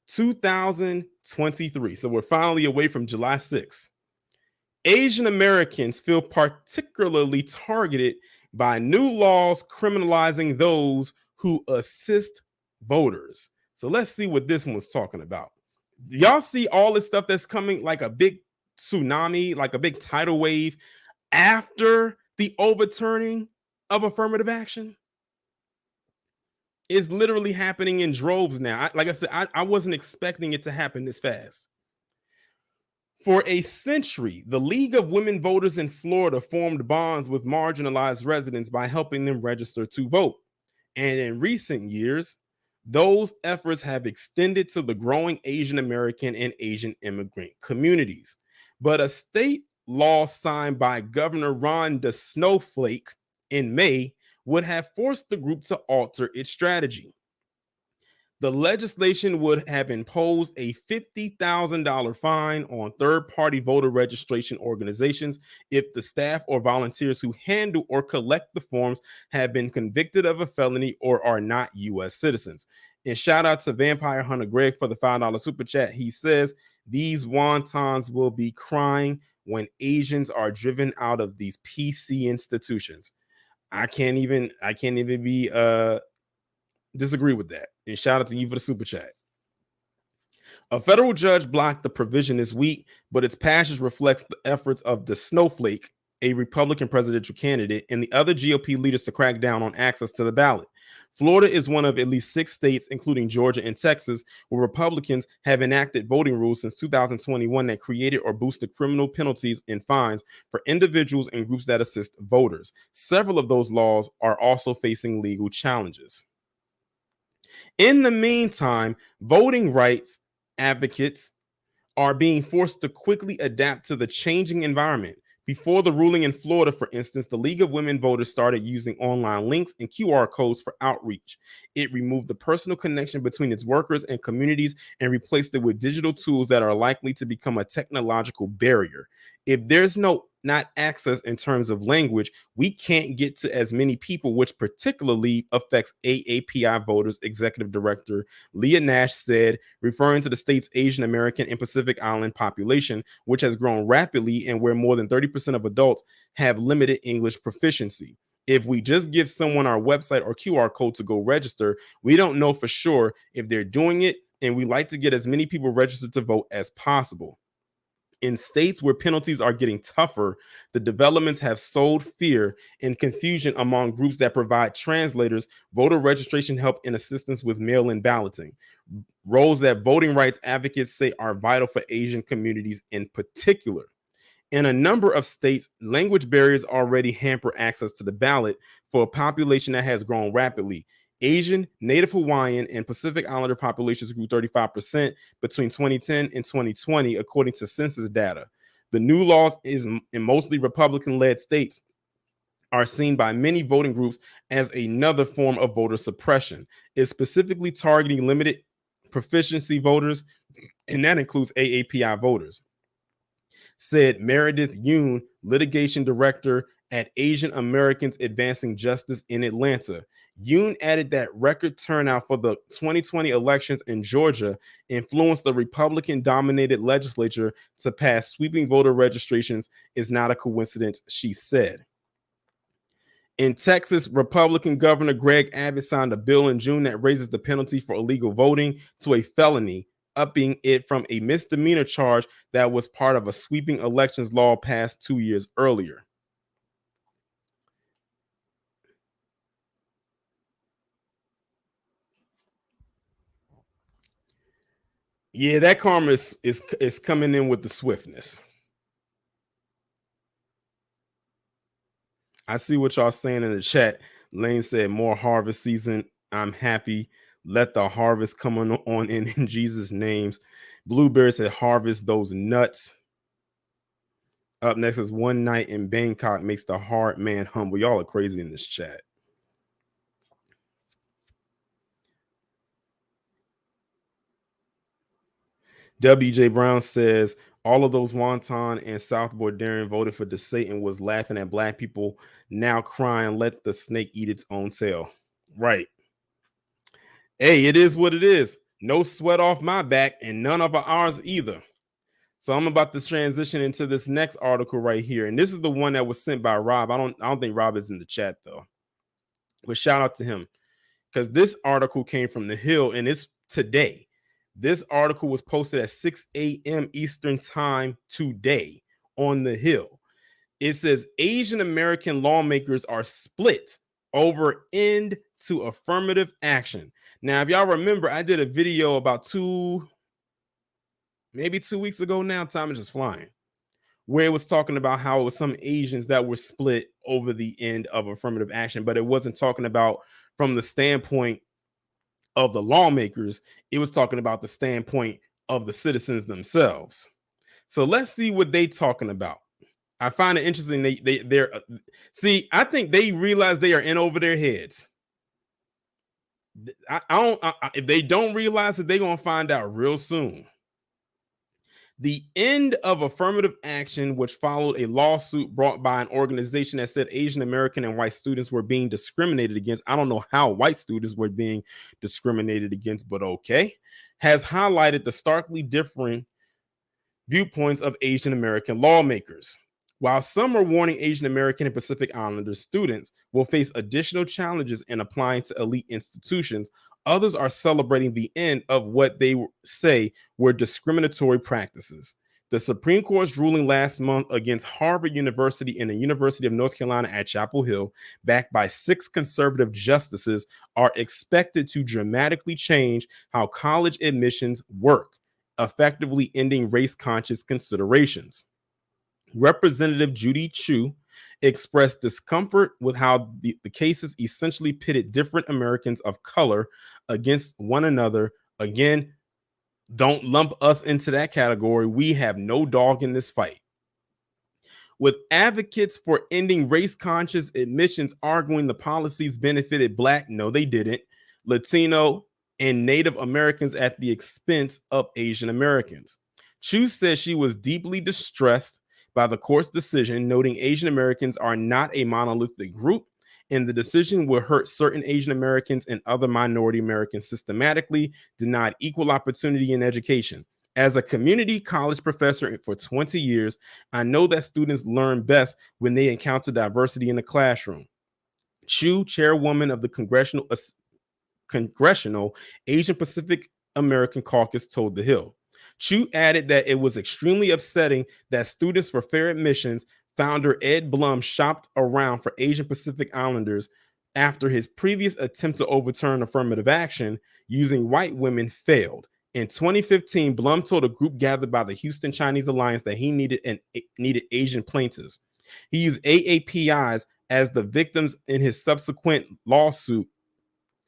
2023. So we're finally away from July 6th. Asian Americans feel particularly targeted by new laws criminalizing those who assist voters. So let's see what this one's talking about. Y'all see all this stuff that's coming like a big tsunami, like a big tidal wave after the overturning of affirmative action? Is literally happening in droves now. Like I said, I wasn't expecting it to happen this fast. For a century, the League of Women Voters in Florida formed bonds with marginalized residents by helping them register to vote. And in recent years, those efforts have extended to the growing Asian American and Asian immigrant communities. But a state law signed by Governor Ron DeSnowflake in May would have forced the group to alter its strategy. The legislation would have imposed a $50,000 fine on third-party voter registration organizations if the staff or volunteers who handle or collect the forms have been convicted of a felony or are not U.S. citizens. And shout out to Vampire Hunter Greg for the $5 super chat. He says, these wontons will be crying when Asians are driven out of these PC institutions. I can't even be disagree with that. And shout out to you for the super chat. A federal judge blocked the provision this week, but its passage reflects the efforts of DeSnowflake, a Republican presidential candidate, and the other GOP leaders to crack down on access to the ballot. Florida is one of at least 6 states, including Georgia and Texas, where Republicans have enacted voting rules since 2021 that created or boosted criminal penalties and fines for individuals and groups that assist voters. Several of those laws are also facing legal challenges. In the meantime, voting rights advocates are being forced to quickly adapt to the changing environment. Before the ruling in Florida, for instance, the League of Women Voters started using online links and QR codes for outreach. It removed the personal connection between its workers and communities and replaced it with digital tools that are likely to become a technological barrier. If there's not access in terms of language, we can't get to as many people, which particularly affects AAPI voters, Executive Director Leah Nash said, referring to the state's Asian American and Pacific Island population, which has grown rapidly and where more than 30% of adults have limited English proficiency. If we just give someone our website or QR code to go register, we don't know for sure if they're doing it, and we like to get as many people registered to vote as possible. In states where penalties are getting tougher, the developments have sowed fear and confusion among groups that provide translators, voter registration help, and assistance with mail-in balloting, roles that voting rights advocates say are vital for Asian communities in particular. In a number of states, language barriers already hamper access to the ballot for a population that has grown rapidly. Asian, Native Hawaiian, and Pacific Islander populations grew 35% between 2010 and 2020, according to census data. The new laws in mostly Republican-led states are seen by many voting groups as another form of voter suppression. It's specifically targeting limited proficiency voters, and that includes AAPI voters, said Meredith Yoon, litigation director at Asian Americans Advancing Justice in Atlanta. Yoon added that record turnout for the 2020 elections in Georgia influenced the Republican-dominated legislature to pass sweeping voter registrations is not a coincidence, she said. In Texas, Republican Governor Greg Abbott signed a bill in June that raises the penalty for illegal voting to a felony, upping it from a misdemeanor charge that was part of a sweeping elections law passed 2 years earlier. Yeah, that karma is coming in with the swiftness. I see what y'all saying in the chat. Lane said, more harvest season. I'm happy. Let the harvest come on in Jesus' names. Blueberry said, harvest those nuts. Up next is one night in Bangkok makes the heart man humble. Y'all are crazy in this chat. WJ Brown says, all of those Wonton and South Bordarian voted for DeSate and was laughing at black people, now crying, let the snake eat its own tail. Right. Hey, it is what it is. No sweat off my back and none of ours either. So I'm about to transition into this next article right here. And this is the one that was sent by Rob. I don't think Rob is in the chat though. But shout out to him, because this article came from The Hill and it's today. This article was posted at 6 a.m. Eastern time today on The Hill. It says Asian American lawmakers are split over end to affirmative action. Now, if y'all remember, I did a video about maybe 2 weeks ago now, time is just flying, where it was talking about how it was some Asians that were split over the end of affirmative action, but it wasn't talking about from the standpoint of the lawmakers. It was talking about the standpoint of the citizens themselves. So let's see what they talking about. I find it interesting. They're see, I think they realize they are in over their heads. If they don't realize it, they're gonna find out real soon. The end of affirmative action, which followed a lawsuit brought by an organization that said Asian American and white students were being discriminated against. I don't know how white students were being discriminated against, but okay, has highlighted the starkly different viewpoints of Asian American lawmakers. While some are warning Asian American and Pacific Islander students will face additional challenges in applying to elite institutions, others are celebrating the end of what they say were discriminatory practices. The Supreme Court's ruling last month against Harvard University and the University of North Carolina at Chapel Hill, backed by 6 conservative justices, are expected to dramatically change how college admissions work, effectively ending race-conscious considerations. Representative Judy Chu expressed discomfort with how the cases essentially pitted different Americans of color against one another. Again, don't lump us into that category. We have no dog in this fight. with advocates for ending race-conscious admissions arguing the policies benefited Black, no, they didn't, Latino, and Native Americans at the expense of Asian Americans. Chu said she was deeply distressed by the court's decision, noting Asian Americans are not a monolithic group, and the decision will hurt certain Asian Americans and other minority Americans systematically, denied equal opportunity in education. As a community college professor for 20 years, I know that students learn best when they encounter diversity in the classroom. Chu, chairwoman of the Congressional Asian Pacific American Caucus, told The Hill. Chu added that it was extremely upsetting that Students for Fair Admissions founder Ed Blum shopped around for Asian Pacific Islanders after his previous attempt to overturn affirmative action using white women failed. In 2015, Blum told a group gathered by the Houston Chinese Alliance that he needed Asian plaintiffs. He used AAPIs as the victims in his subsequent lawsuit,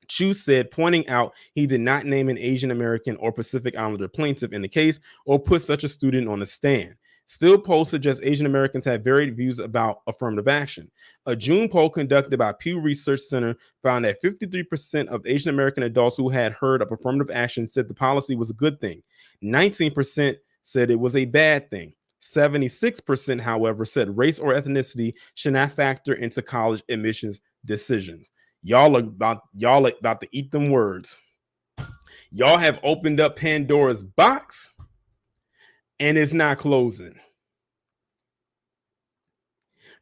Chu said, pointing out he did not name an Asian American or Pacific Islander plaintiff in the case or put such a student on the stand. Still, polls suggest Asian Americans have varied views about affirmative action. A June poll conducted by Pew Research Center found that 53% of Asian American adults who had heard of affirmative action said the policy was a good thing. 19% said it was a bad thing. 76%, however, said race or ethnicity should not factor into college admissions decisions. Y'all are about to eat them words. Y'all have opened up Pandora's box, and it's not closing.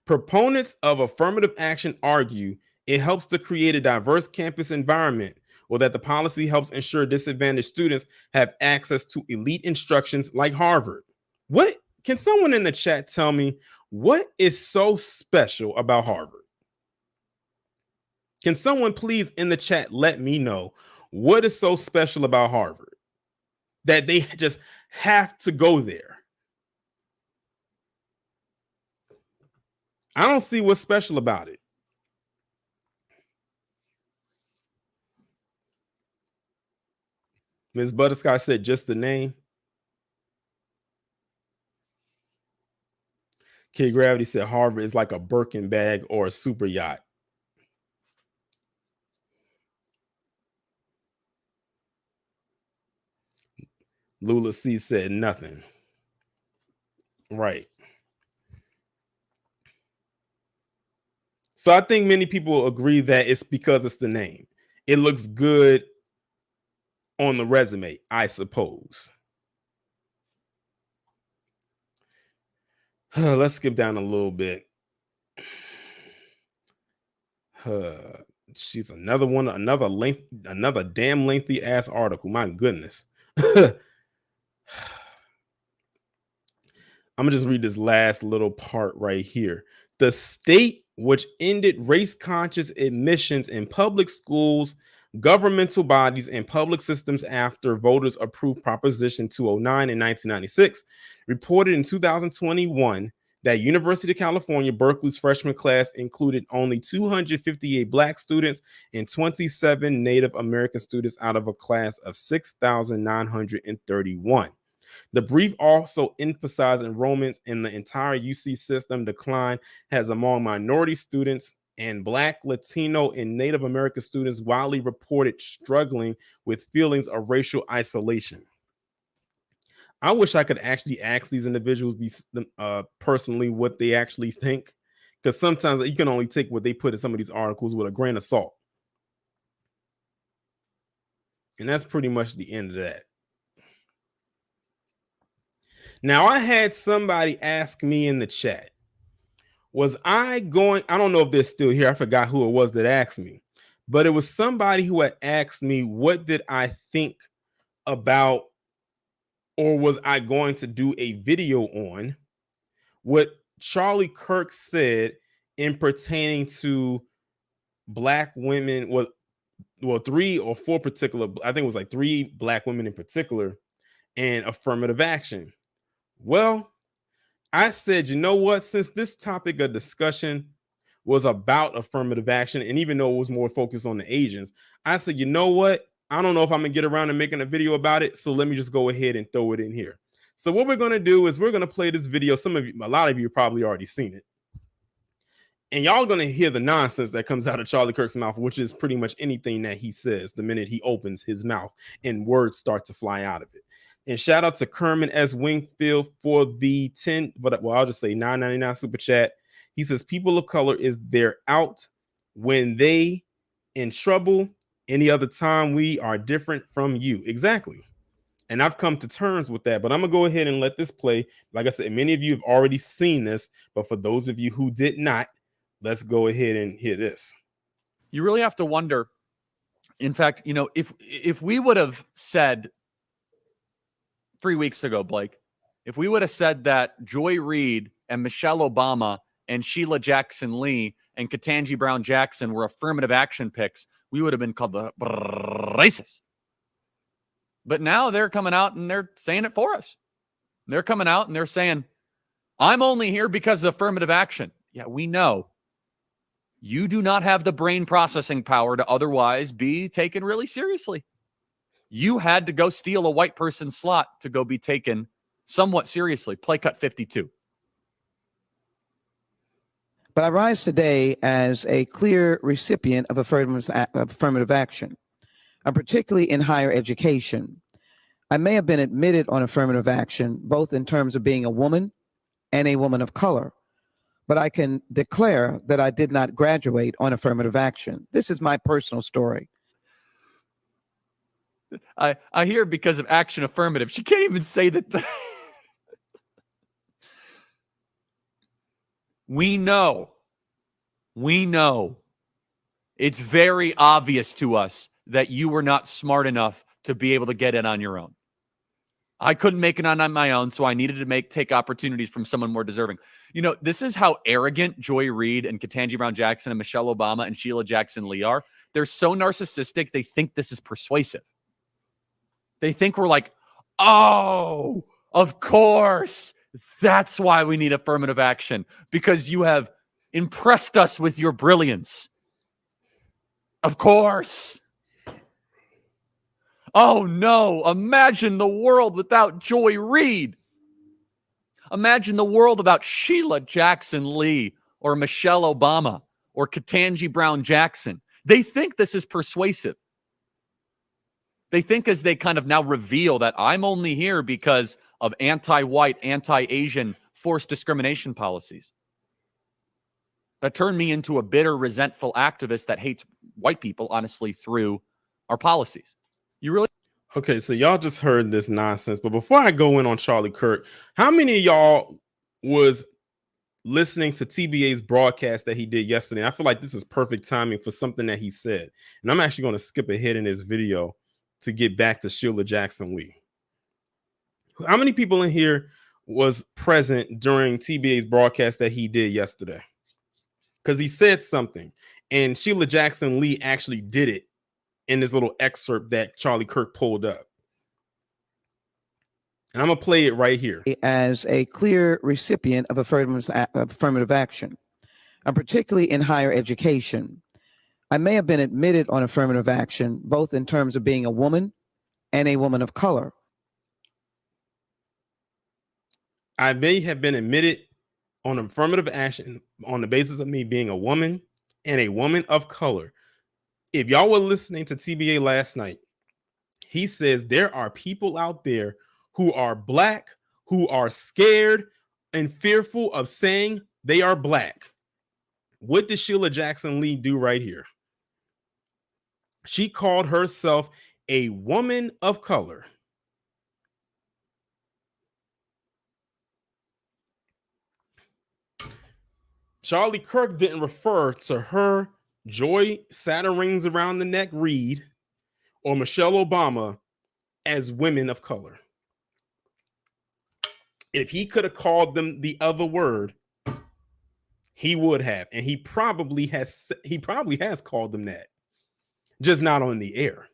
Proponents of affirmative action argue it helps to create a diverse campus environment, or that the policy helps ensure disadvantaged students have access to elite instructions like Harvard. What can someone in the chat tell me what is so special about Harvard? Can someone please in the chat let me know what is so special about Harvard that they just have to go there? I don't see what's special about it. Ms. Butterscotch said just the name. Kid Gravity said Harvard is like a Birkin bag or a super yacht. Lula C said nothing. Right. So I think many people agree that it's because it's the name. It looks good on the resume, I suppose. Let's skip down a little bit. She's another one, another damn lengthy ass article. My goodness. I'm gonna just read this last little part right here. The state which ended race-conscious admissions in public schools, governmental bodies, and public systems after voters approved Proposition 209 in 1996, reported in 2021 that University of California, Berkeley's freshman class included only 258 Black students and 27 Native American students out of a class of 6,931. The brief also emphasized enrollments in the entire UC system decline has among minority students and Black, Latino, and Native American students widely reported struggling with feelings of racial isolation. I wish I could actually ask these individuals personally what they actually think, because sometimes you can only take what they put in some of these articles with a grain of salt. And that's pretty much the end of that. Now, I had somebody ask me in the chat, I don't know if they're still here. I forgot who it was that asked me, but it was somebody who had asked me, what did I think about, or was I going to do a video on what Charlie Kirk said in pertaining to Black women, well, 3 or 4 particular, I think it was like 3 Black women in particular, and affirmative action. Well, I said, you know what? Since this topic of discussion was about affirmative action, and even though it was more focused on the Asians, I said, you know what? I don't know if I'm gonna get around to making a video about it, so let me just go ahead and throw it in here. So what we're going to do is we're going to play this video. A lot of you probably already seen it. And y'all going to hear the nonsense that comes out of Charlie Kirk's mouth, which is pretty much anything that he says the minute he opens his mouth and words start to fly out of it. And shout out to Kerman S. Wingfield for the 10, but well, I'll just say $9.99 super chat. He says, people of color is they're out when they in trouble. Any other time we are different from you. Exactly. And I've come to terms with that, but I'm going to go ahead and let this play. Like I said, many of you have already seen this, but for those of you who did not, let's go ahead and hear this. You really have to wonder. In fact, you know, if we would have said 3 weeks ago, Blake, if we would have said that Joy Reid and Michelle Obama and Sheila Jackson Lee and Ketanji Brown Jackson were affirmative action picks, we would have been called the racist. But now they're coming out and they're saying it for us. They're coming out and they're saying, I'm only here because of affirmative action. Yeah, we know. You do not have the brain processing power to otherwise be taken really seriously. You had to go steal a white person's slot to go be taken somewhat seriously. Play cut 52. But I rise today as a clear recipient of affirmative action, particularly in higher education. I may have been admitted on affirmative action, both in terms of being a woman and a woman of color, but I can declare that I did not graduate on affirmative action. This is my personal story. I hear because of action affirmative. She can't even say that. We know. It's very obvious to us that you were not smart enough to be able to get in on your own. I couldn't make it on my own, so I needed to take opportunities from someone more deserving. You know, this is how arrogant Joy Reid and Ketanji Brown Jackson and Michelle Obama and Sheila Jackson Lee are. They're so narcissistic, they think this is persuasive. They think we're like, oh, of course. That's why we need affirmative action, because you have impressed us with your brilliance. Of course. Oh no, imagine the world without Joy Reid. Imagine the world without Sheila Jackson Lee or Michelle Obama or Ketanji Brown Jackson. They think this is persuasive. They think as they kind of now reveal that I'm only here because of anti-white, anti-Asian forced discrimination policies. That turned me into a bitter, resentful activist that hates white people, honestly, through our policies. You really? Okay, so y'all just heard this nonsense. But before I go in on Charlie Kirk, how many of y'all was listening to TBA's broadcast that he did yesterday? I feel like this is perfect timing for something that he said. And I'm actually going to skip ahead in this video to get back to Sheila Jackson Lee. How many people in here was present during TBA's broadcast that he did yesterday? Because he said something, and Sheila Jackson Lee actually did it in this little excerpt that Charlie Kirk pulled up. And I'm going to play it right here. As a clear recipient of affirmative action, particularly in higher education. I may have been admitted on affirmative action, both in terms of being a woman and a woman of color. I may have been admitted on affirmative action on the basis of me being a woman and a woman of color. If y'all were listening to TBA last night, he says there are people out there who are black, who are scared and fearful of saying they are black. What did Sheila Jackson Lee do right here? She called herself a woman of color. Charlie Kirk didn't refer to her, Joy Saturn Rings Around the Neck Reid, or Michelle Obama as women of color. If he could have called them the other word, he would have, and he probably has called them that, just not on the air.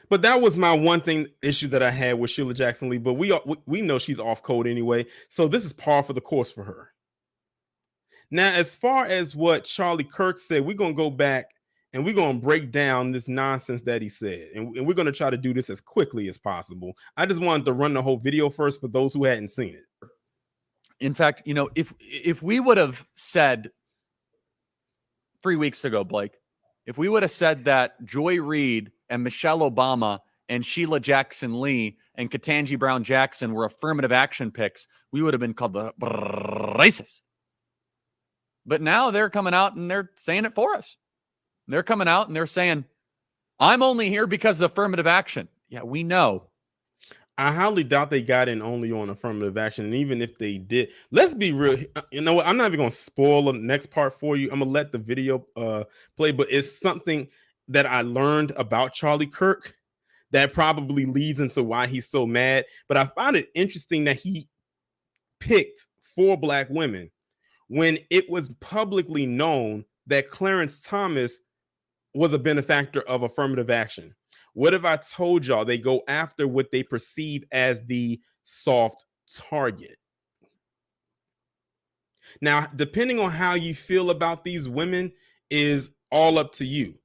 But that was my one issue that I had with Sheila Jackson Lee. But we know she's off code anyway, so this is par for the course for her. Now, as far as what Charlie Kirk said, we're gonna go back and we're going to break down this nonsense that he said. And we're going to try to do this as quickly as possible. I just wanted to run the whole video first for those who hadn't seen it. In fact, you know, if we would have said 3 weeks ago, Blake, if we would have said that Joy Reid and Michelle Obama and Sheila Jackson Lee and Ketanji Brown Jackson were affirmative action picks, we would have been called the racist. But now they're coming out and they're saying it for us. They're coming out and they're saying, I'm only here because of affirmative action. Yeah, we know. I highly doubt they got in only on affirmative action. And even if they did, let's be real. You know what? I'm not even going to spoil the next part for you. I'm going to let the video play, but it's something that I learned about Charlie Kirk that probably leads into why he's so mad. But I found it interesting that he picked 4 black women when it was publicly known that Clarence Thomas was a benefactor of affirmative action. What if I told y'all they go after what they perceive as the soft target? Now, depending on how you feel about these women is all up to you.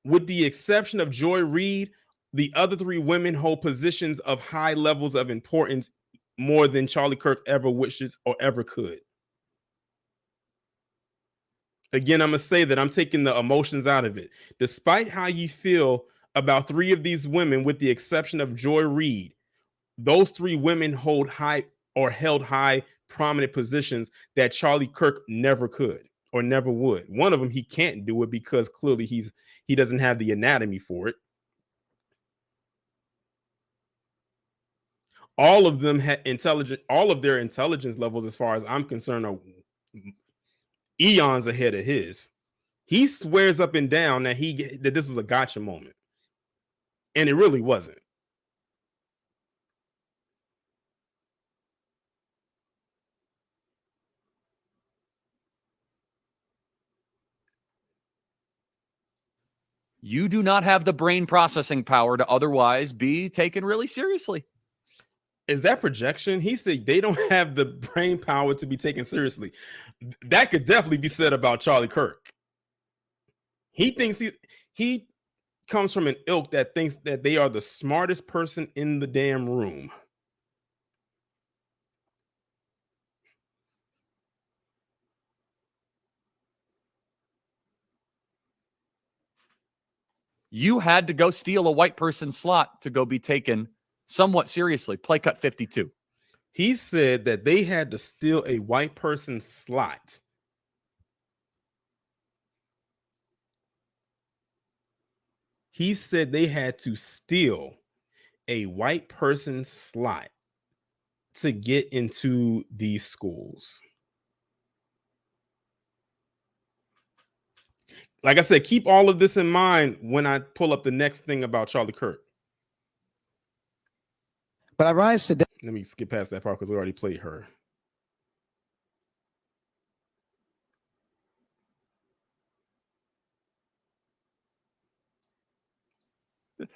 With the exception of Joy Reid, the other 3 women hold positions of high levels of importance more than Charlie Kirk ever wishes or ever could. Again, I'm going to say that I'm taking the emotions out of it. Despite how you feel about 3 of these women, with the exception of Joy Reid, those 3 women hold high or held high prominent positions that Charlie Kirk never could or never would. One of them, he can't do it because clearly he doesn't have the anatomy for it. All of them had all of their intelligence levels, as far as I'm concerned, are eons ahead of his. He swears up and down that this was a gotcha moment. And it really wasn't. You do not have the brain processing power to otherwise be taken really seriously. Is that projection? He said they don't have the brain power to be taken seriously. That could definitely be said about Charlie Kirk. He thinks he comes from an ilk that thinks that they are the smartest person in the damn room. You had to go steal a white person's slot to go be taken somewhat seriously. Play cut 52. He said that they had to steal a white person's slot. He said they had to steal a white person's slot to get into these schools. Like I said, keep all of this in mind when I pull up the next thing about Charlie Kirk. But I rise today. Let me skip past that part because we already played her.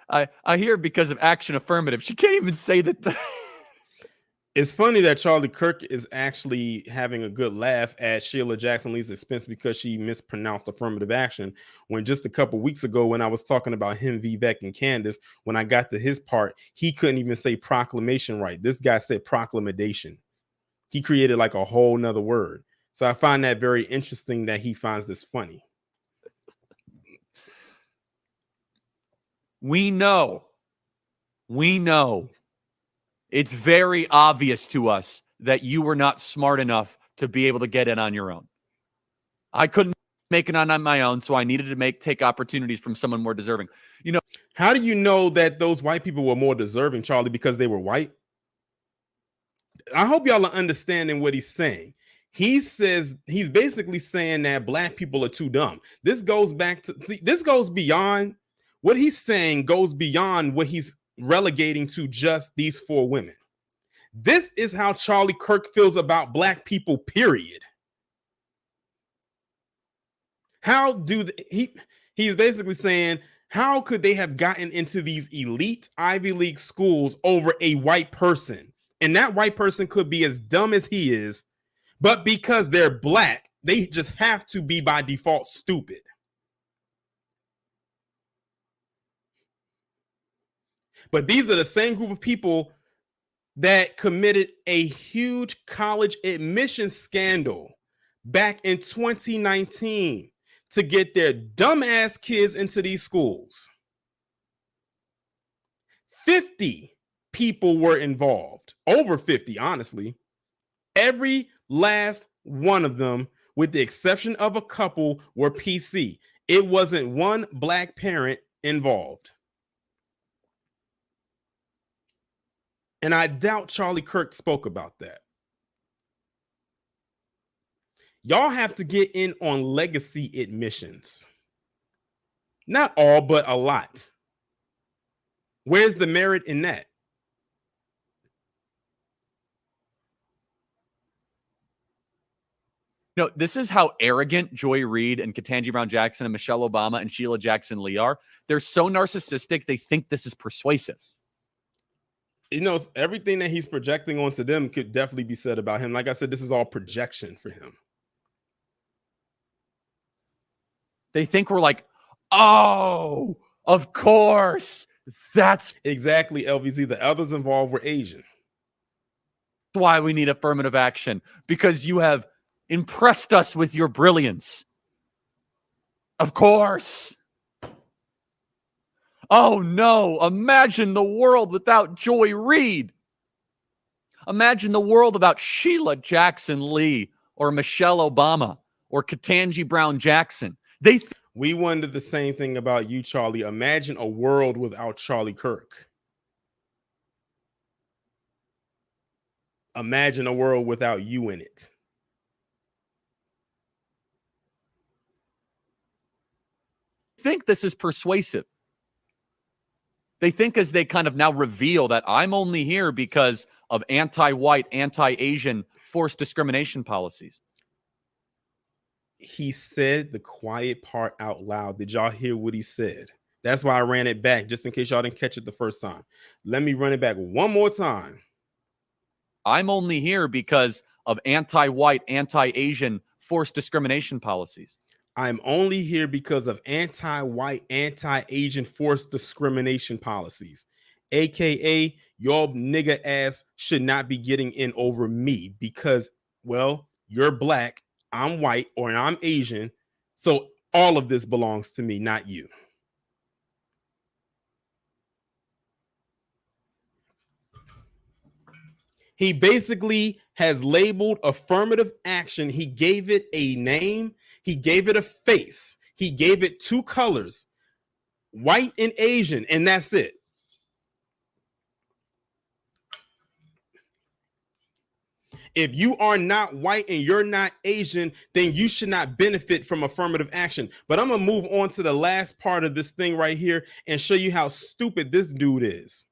I hear because of action affirmative. She can't even say that. It's funny that Charlie Kirk is actually having a good laugh at Sheila Jackson Lee's expense because she mispronounced affirmative action, when just a couple weeks ago when I was talking about him, Vivek, and Candace, when I got to his part, he couldn't even say proclamation right. This guy said proclamation. He created like a whole nother word. So I find that very interesting that he finds this funny. We know. It's very obvious to us that you were not smart enough to be able to get in on your own. I couldn't make it on my own, so I needed to take opportunities from someone more deserving. You know, how do you know that those white people were more deserving, Charlie, because they were white? I hope y'all are understanding what he's saying. He says he's basically saying that black people are too dumb. This goes beyond what he's saying, goes beyond what he's relegating to just these 4 women. This is how Charlie Kirk feels about black people, period. He's basically saying, how could they have gotten into these elite Ivy League schools over a white person? And that white person could be as dumb as he is, but because they're black, they just have to be by default stupid. But these are the same group of people that committed a huge college admission scandal back in 2019 to get their dumbass kids into these schools. 50 people were involved, over 50, honestly. Every last one of them, with the exception of a couple, were PC. It wasn't one black parent involved. And I doubt Charlie Kirk spoke about that. Y'all have to get in on legacy admissions. Not all, but a lot. Where's the merit in that? No, this is how arrogant Joy Reid and Ketanji Brown Jackson and Michelle Obama and Sheila Jackson Lee are. They're so narcissistic, they think this is persuasive. You know, everything that he's projecting onto them could definitely be said about him. Like I said, this is all projection for him. They think we're like, oh, of course. That's Exactly, LVZ. The others involved were Asian. why we need affirmative action, because you have impressed us with your brilliance. Of course. Oh no, imagine the world without Joy Reid. Imagine the world without Sheila Jackson Lee or Michelle Obama or Ketanji Brown Jackson. We wondered the same thing about you, Charlie. Imagine a world without Charlie Kirk. Imagine a world without you in it. Think this is persuasive. They think, as they kind of now reveal, that I'm only here because of anti-white, anti-Asian forced discrimination policies. He said the quiet part out loud. Did y'all hear what he said? That's why I ran it back, just in case y'all didn't catch it the first time. Let me run it back one more time. I'm only here because of anti-white, anti-Asian forced discrimination policies. I'm only here because of anti-white, anti-Asian forced discrimination policies. AKA, your nigga ass should not be getting in over me because, well, you're black, I'm white, or I'm Asian. So all of this belongs to me, not you. He basically has labeled affirmative action. He gave it a name. He gave it a face. He gave it two colors, white and Asian, and that's it. If you are not white and you're not Asian, then you should not benefit from affirmative action. But I'm going to move on to the last part of this thing right here and show you how stupid this dude is.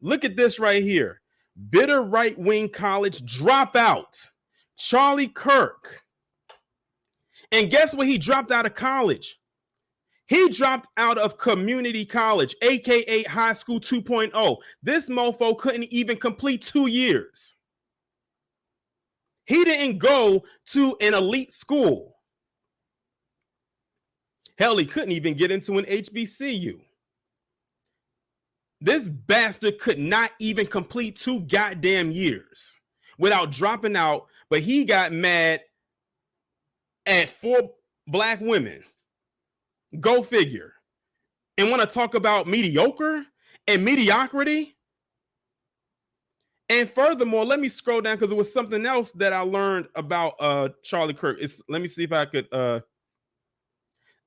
Look at this right here. Bitter right-wing college dropout, Charlie Kirk. And guess what? He dropped out of college. He dropped out of community college, aka high school 2.0. This mofo couldn't even complete 2 years. He didn't go to an elite school. Hell, he couldn't even get into an HBCU. This bastard could not even complete 2 goddamn years without dropping out, but he got mad at 4 black women. Go figure. And want to talk about mediocre and mediocrity? And furthermore, let me scroll down because it was something else that I learned about Charlie Kirk. Let me see if I could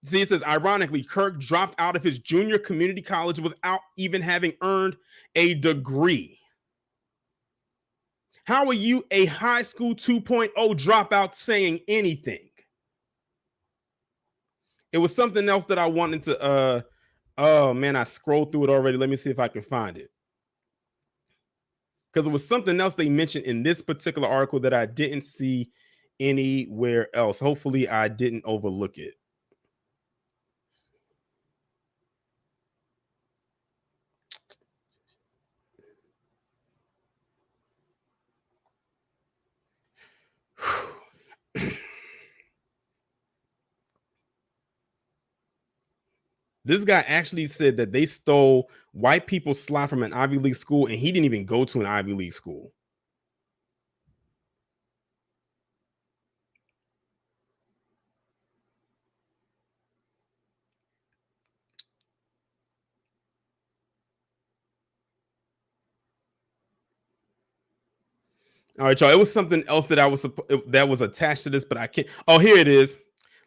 see. It says, ironically, Kirk dropped out of his junior community college without even having earned a degree. How are you, a high school 2.0 dropout, saying anything? It was something else that I wanted to oh man, I scrolled through it already. Let me see if I can find it. Because it was something else they mentioned in this particular article that I didn't see anywhere else. Hopefully I didn't overlook it. This guy actually said that they stole white people's slot from an Ivy League school, and he didn't even go to an Ivy League school. All right, y'all. It was something else that that was attached to this, but I can't. Oh, here it is.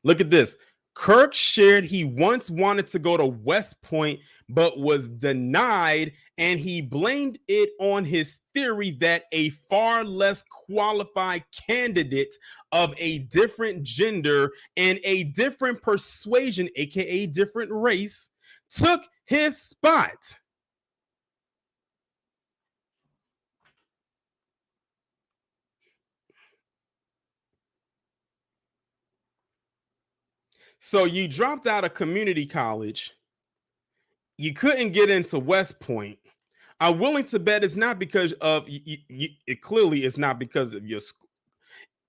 Look at this. Kirk shared he once wanted to go to West Point, but was denied, and he blamed it on his theory that a far less qualified candidate of a different gender and a different persuasion, aka different race, took his spot. So you dropped out of community college. You couldn't get into West Point. I'm willing to bet it's not because of it. Clearly, it's not because of your school.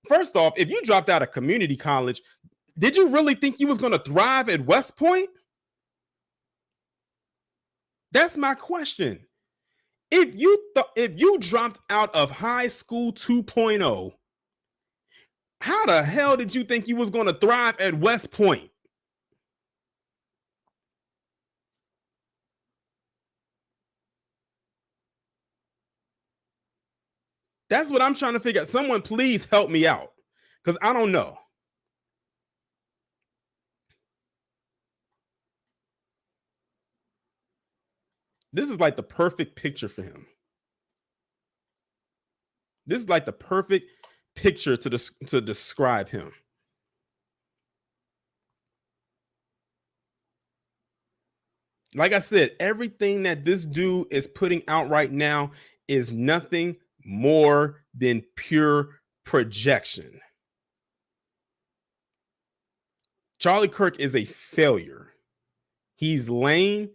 First off, if you dropped out of community college, did you really think you was going to thrive at West Point? That's my question. If you dropped out of high school 2.0, how the hell did you think you was going to thrive at West Point? That's what I'm trying to figure out. Someone please help me out, because I don't know. This is like the perfect picture for him. This is like the perfect picture to describe him. Like I said, everything that this dude is putting out right now is nothing more than pure projection. Charlie Kirk is a failure. He's lame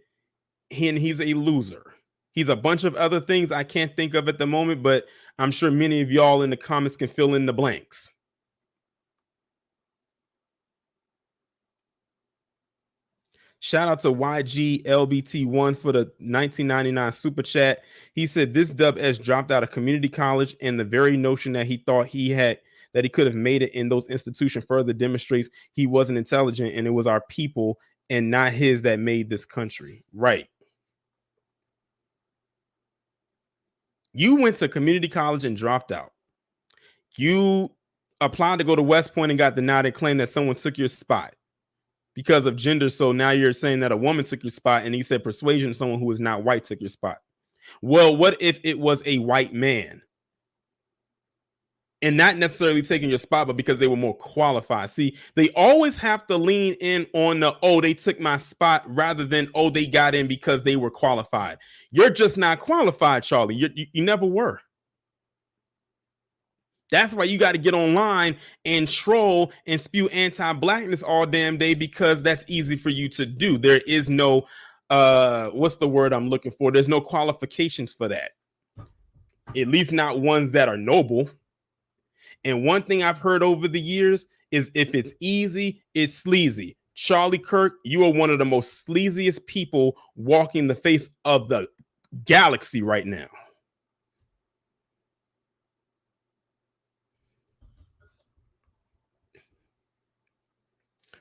and he's a loser. He's a bunch of other things I can't think of at the moment, but I'm sure many of y'all in the comments can fill in the blanks. Shout out to YGLBT1 for the 1999 super chat. He said this Dub S dropped out of community college, and the very notion that he thought that he could have made it in those institutions further demonstrates he wasn't intelligent, and it was our people and not his that made this country. Right. You went to community college and dropped out. You applied to go to West Point and got denied and claimed that someone took your spot because of gender. So now you're saying that a woman took your spot, and he said persuasion, someone who is not white took your spot. Well, what if it was a white man and not necessarily taking your spot, but because they were more qualified? See, they always have to lean in on they took my spot rather than, they got in because they were qualified. You're just not qualified, Charlie. You never were. That's why you got to get online and troll and spew anti-blackness all damn day, because that's easy for you to do. There is no, what's the word I'm looking for? There's no qualifications for that. At least not ones that are noble. And one thing I've heard over the years is if it's easy, it's sleazy. Charlie Kirk, you are one of the most sleaziest people walking the face of the galaxy right now.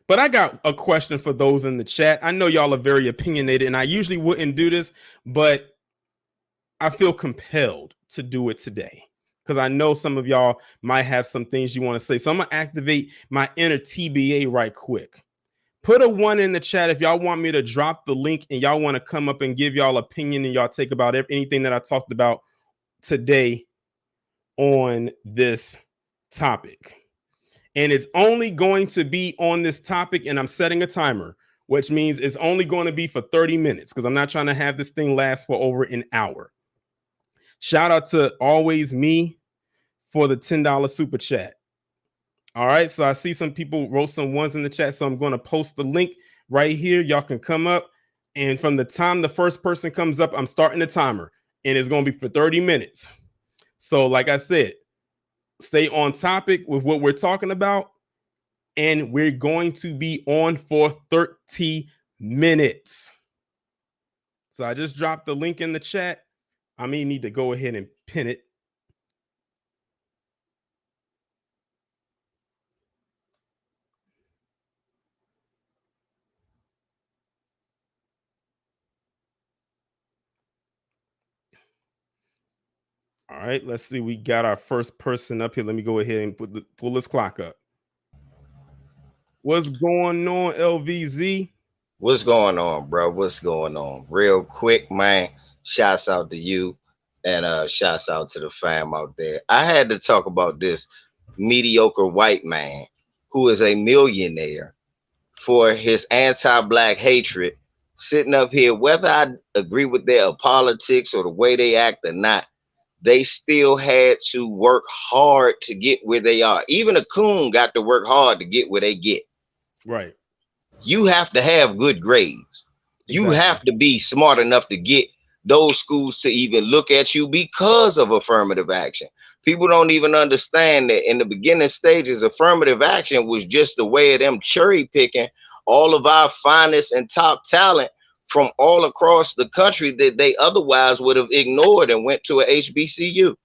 But I got a question for those in the chat. I know y'all are very opinionated, and I usually wouldn't do this, but I feel compelled to do it today because I know some of y'all might have some things you want to say. So I'm going to activate my inner TBA right quick. Put a 1 in the chat if y'all want me to drop the link and y'all want to come up and give y'all opinion and y'all take about anything that I talked about today on this topic. And it's only going to be on this topic, and I'm setting a timer, which means it's only going to be for 30 minutes because I'm not trying to have this thing last for over an hour. Shout out to Always Me for the $10 super chat. All right, so I see some people wrote some 1s in the chat, so I'm going to post the link right here. Y'all can come up, and from the time the first person comes up, I'm starting the timer, and it's going to be for 30 minutes. So like I said, stay on topic with what we're talking about, and we're going to be on for 30 minutes. So I just dropped the link in the chat. I may need to go ahead and pin it. All right, let's see. We got our first person up here. Let me go ahead and pull this clock up. What's going on, LVZ? What's going on, bro? What's going on? Real quick, man. Shouts out to you and shouts out to the fam out there. I had to talk about this mediocre white man who is a millionaire for his anti-black hatred sitting up here, whether I agree with their politics or the way they act or not. They still had to work hard to get where they are. Even a coon got to work hard to get where they get. Right. You have to have good grades. You Exactly. have to be smart enough to get those schools to even look at you because of affirmative action. People don't even understand that in the beginning stages, affirmative action was just a way of them cherry picking all of our finest and top talent from all across the country that they otherwise would have ignored and went to a HBCU.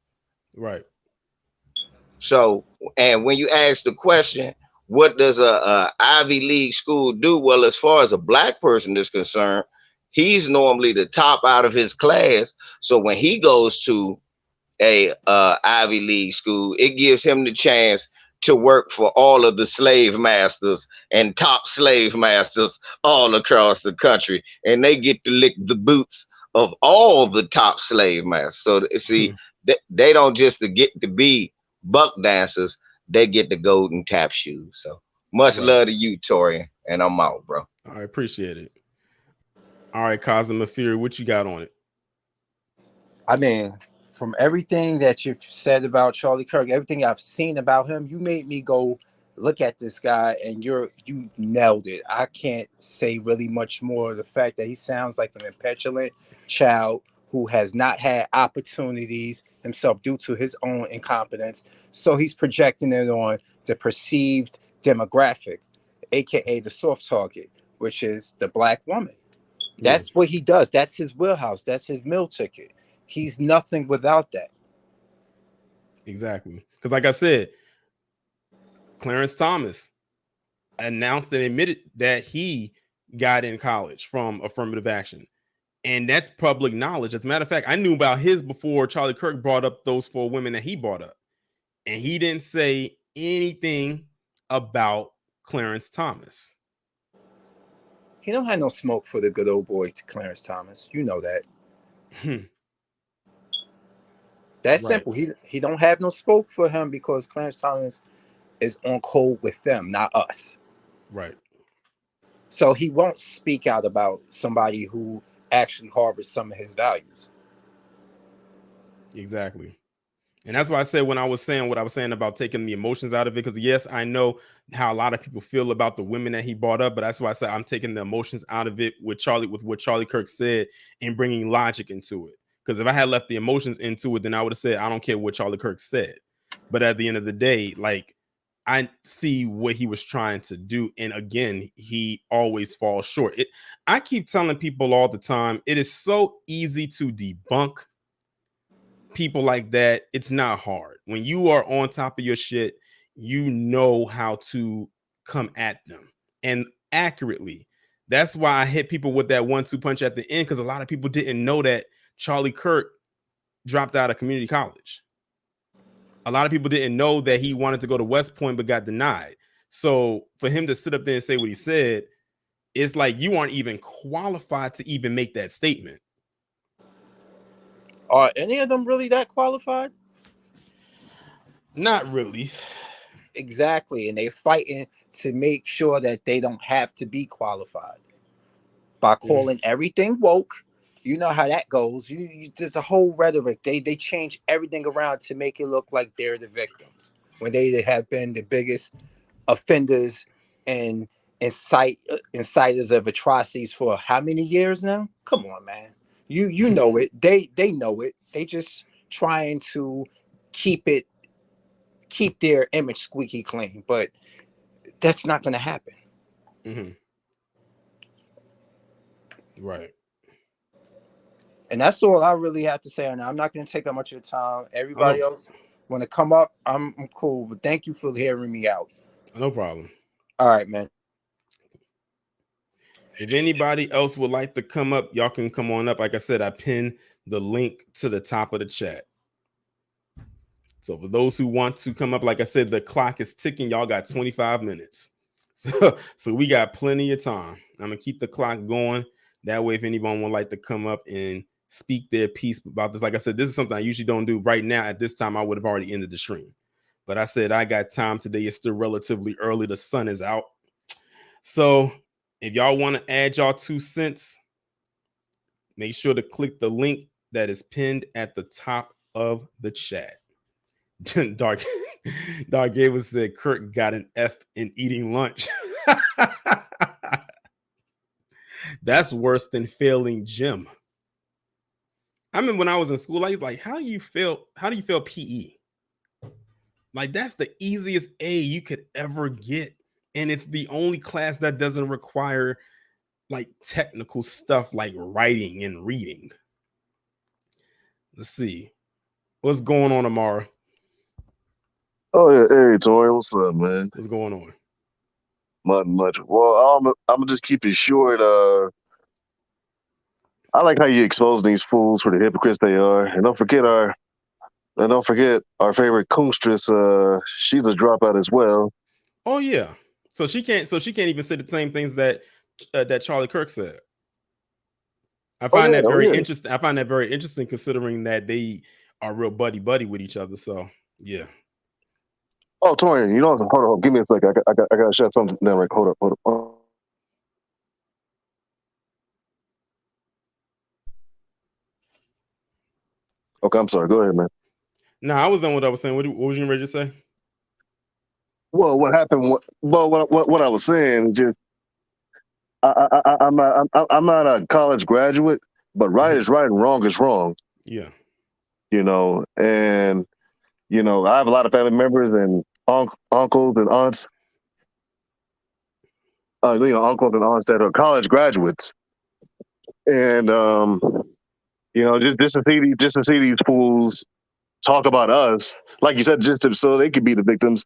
Right. So, and when you ask the question, what does a Ivy League school do? Well, as far as a black person is concerned, he's normally the top out of his class. So when he goes to a Ivy League school, it gives him the chance to work for all of the slave masters and top slave masters all across the country, and they get to lick the boots of all the top slave masters. So see, they don't just get to be buck dancers, they get the golden tap shoes. So much love to you, Torian, and I'm out, bro. I appreciate it. All right, Cosmo Fury, what you got on it? I mean, from everything that you've said about Charlie Kirk, everything I've seen about him, you made me go look at this guy, and you nailed it. I can't say really much more. The fact that he sounds like an impetulant child who has not had opportunities himself due to his own incompetence. So he's projecting it on the perceived demographic, aka the soft target, which is the black woman. That's what he does. That's his wheelhouse. That's his meal ticket. He's nothing without that. Exactly. Because like I said, Clarence Thomas announced and admitted that he got in college from affirmative action. And that's public knowledge. As a matter of fact, I knew about his before Charlie Kirk brought up those 4 women that he brought up. And he didn't say anything about Clarence Thomas. He don't have no smoke for the good old boy Clarence Thomas. You know that. That's simple. He don't have no smoke for him because Clarence Thomas is on code with them, not us. Right. So he won't speak out about somebody who actually harbors some of his values. Exactly. And that's why I said when I was saying what I was saying about taking the emotions out of it, because yes, I know how a lot of people feel about the women that he brought up, but that's why I said I'm taking the emotions out of it with what Charlie Kirk said and bringing logic into it. Because if I had left the emotions into it, then I would have said, I don't care what Charlie Kirk said. But at the end of the day, like, I see what he was trying to do. And again, he always falls short. I keep telling people all the time, it is so easy to debunk people like that. It's not hard. When you are on top of your shit, you know how to come at them and accurately. That's why I hit people with that 1-2 punch at the end, because a lot of people didn't know that Charlie Kirk dropped out of community college. A lot of people didn't know that he wanted to go to West Point but got denied. So for him to sit up there and say what he said, it's like you aren't even qualified to even make that statement. Are any of them really that qualified? Not really. Exactly. And they're fighting to make sure that they don't have to be qualified by calling everything woke. You know how that goes. There's a whole rhetoric. They change everything around to make it look like they're the victims when they have been the biggest offenders and inciters of atrocities for how many years now? Come on, man. You know it. They know it. They just trying to keep their image squeaky clean, but that's not going to happen. Right. And that's all I really have to say on that. I'm not going to take up much of your time. Everybody Oh, else want to come up, I'm cool. But thank you for hearing me out. no problem. All right, man. If anybody else would like to come up, y'all can come on up. Like I said, I pinned the link to the top of the chat. So for those who want to come up, like I said, the clock is ticking. Y'all got 25 minutes. So we got plenty of time. I'm going to keep the clock going. That way, if anyone would like to come up and speak their piece about this, like I said, this is something I usually don't do. Right now, at this time, I would have already ended the stream. But I said I got time today. It's still relatively early. The sun is out. So if y'all want to add y'all 2 cents, make sure to click the link that is pinned at the top of the chat. Dark Gable said Kirk got an F in eating lunch. That's worse than failing gym. I remember when I was in school, I was like, how do you fail PE? Like, that's the easiest A you could ever get. And it's the only class that doesn't require like technical stuff like writing and reading. Let's see. What's going on, Amara? Oh yeah, hey Tori, what's up, man? What's going on? Much. Well, I'm gonna just keep it short. I like how you expose these fools for the hypocrites they are, and don't forget our favorite Kunstress. She's a dropout as well. Oh yeah. So she can't even say the same things that Charlie Kirk said. I find that very interesting. I find that very interesting considering that they are real buddy with each other. So yeah. Oh, Torian, you know, hold on, give me a second. I gotta shut something down. Right, hold up. Okay, I'm sorry. Go ahead, man. No, I was done what I was saying. What was you ready to say? Well, what happened? What I was saying, just I'm not a college graduate, but right is right and wrong is wrong. Yeah. You know, and you know, I have a lot of family members and uncles and aunts. Uncles and aunts that are college graduates, and you know, just to see these fools talk about us, like you said, so they could be the victims.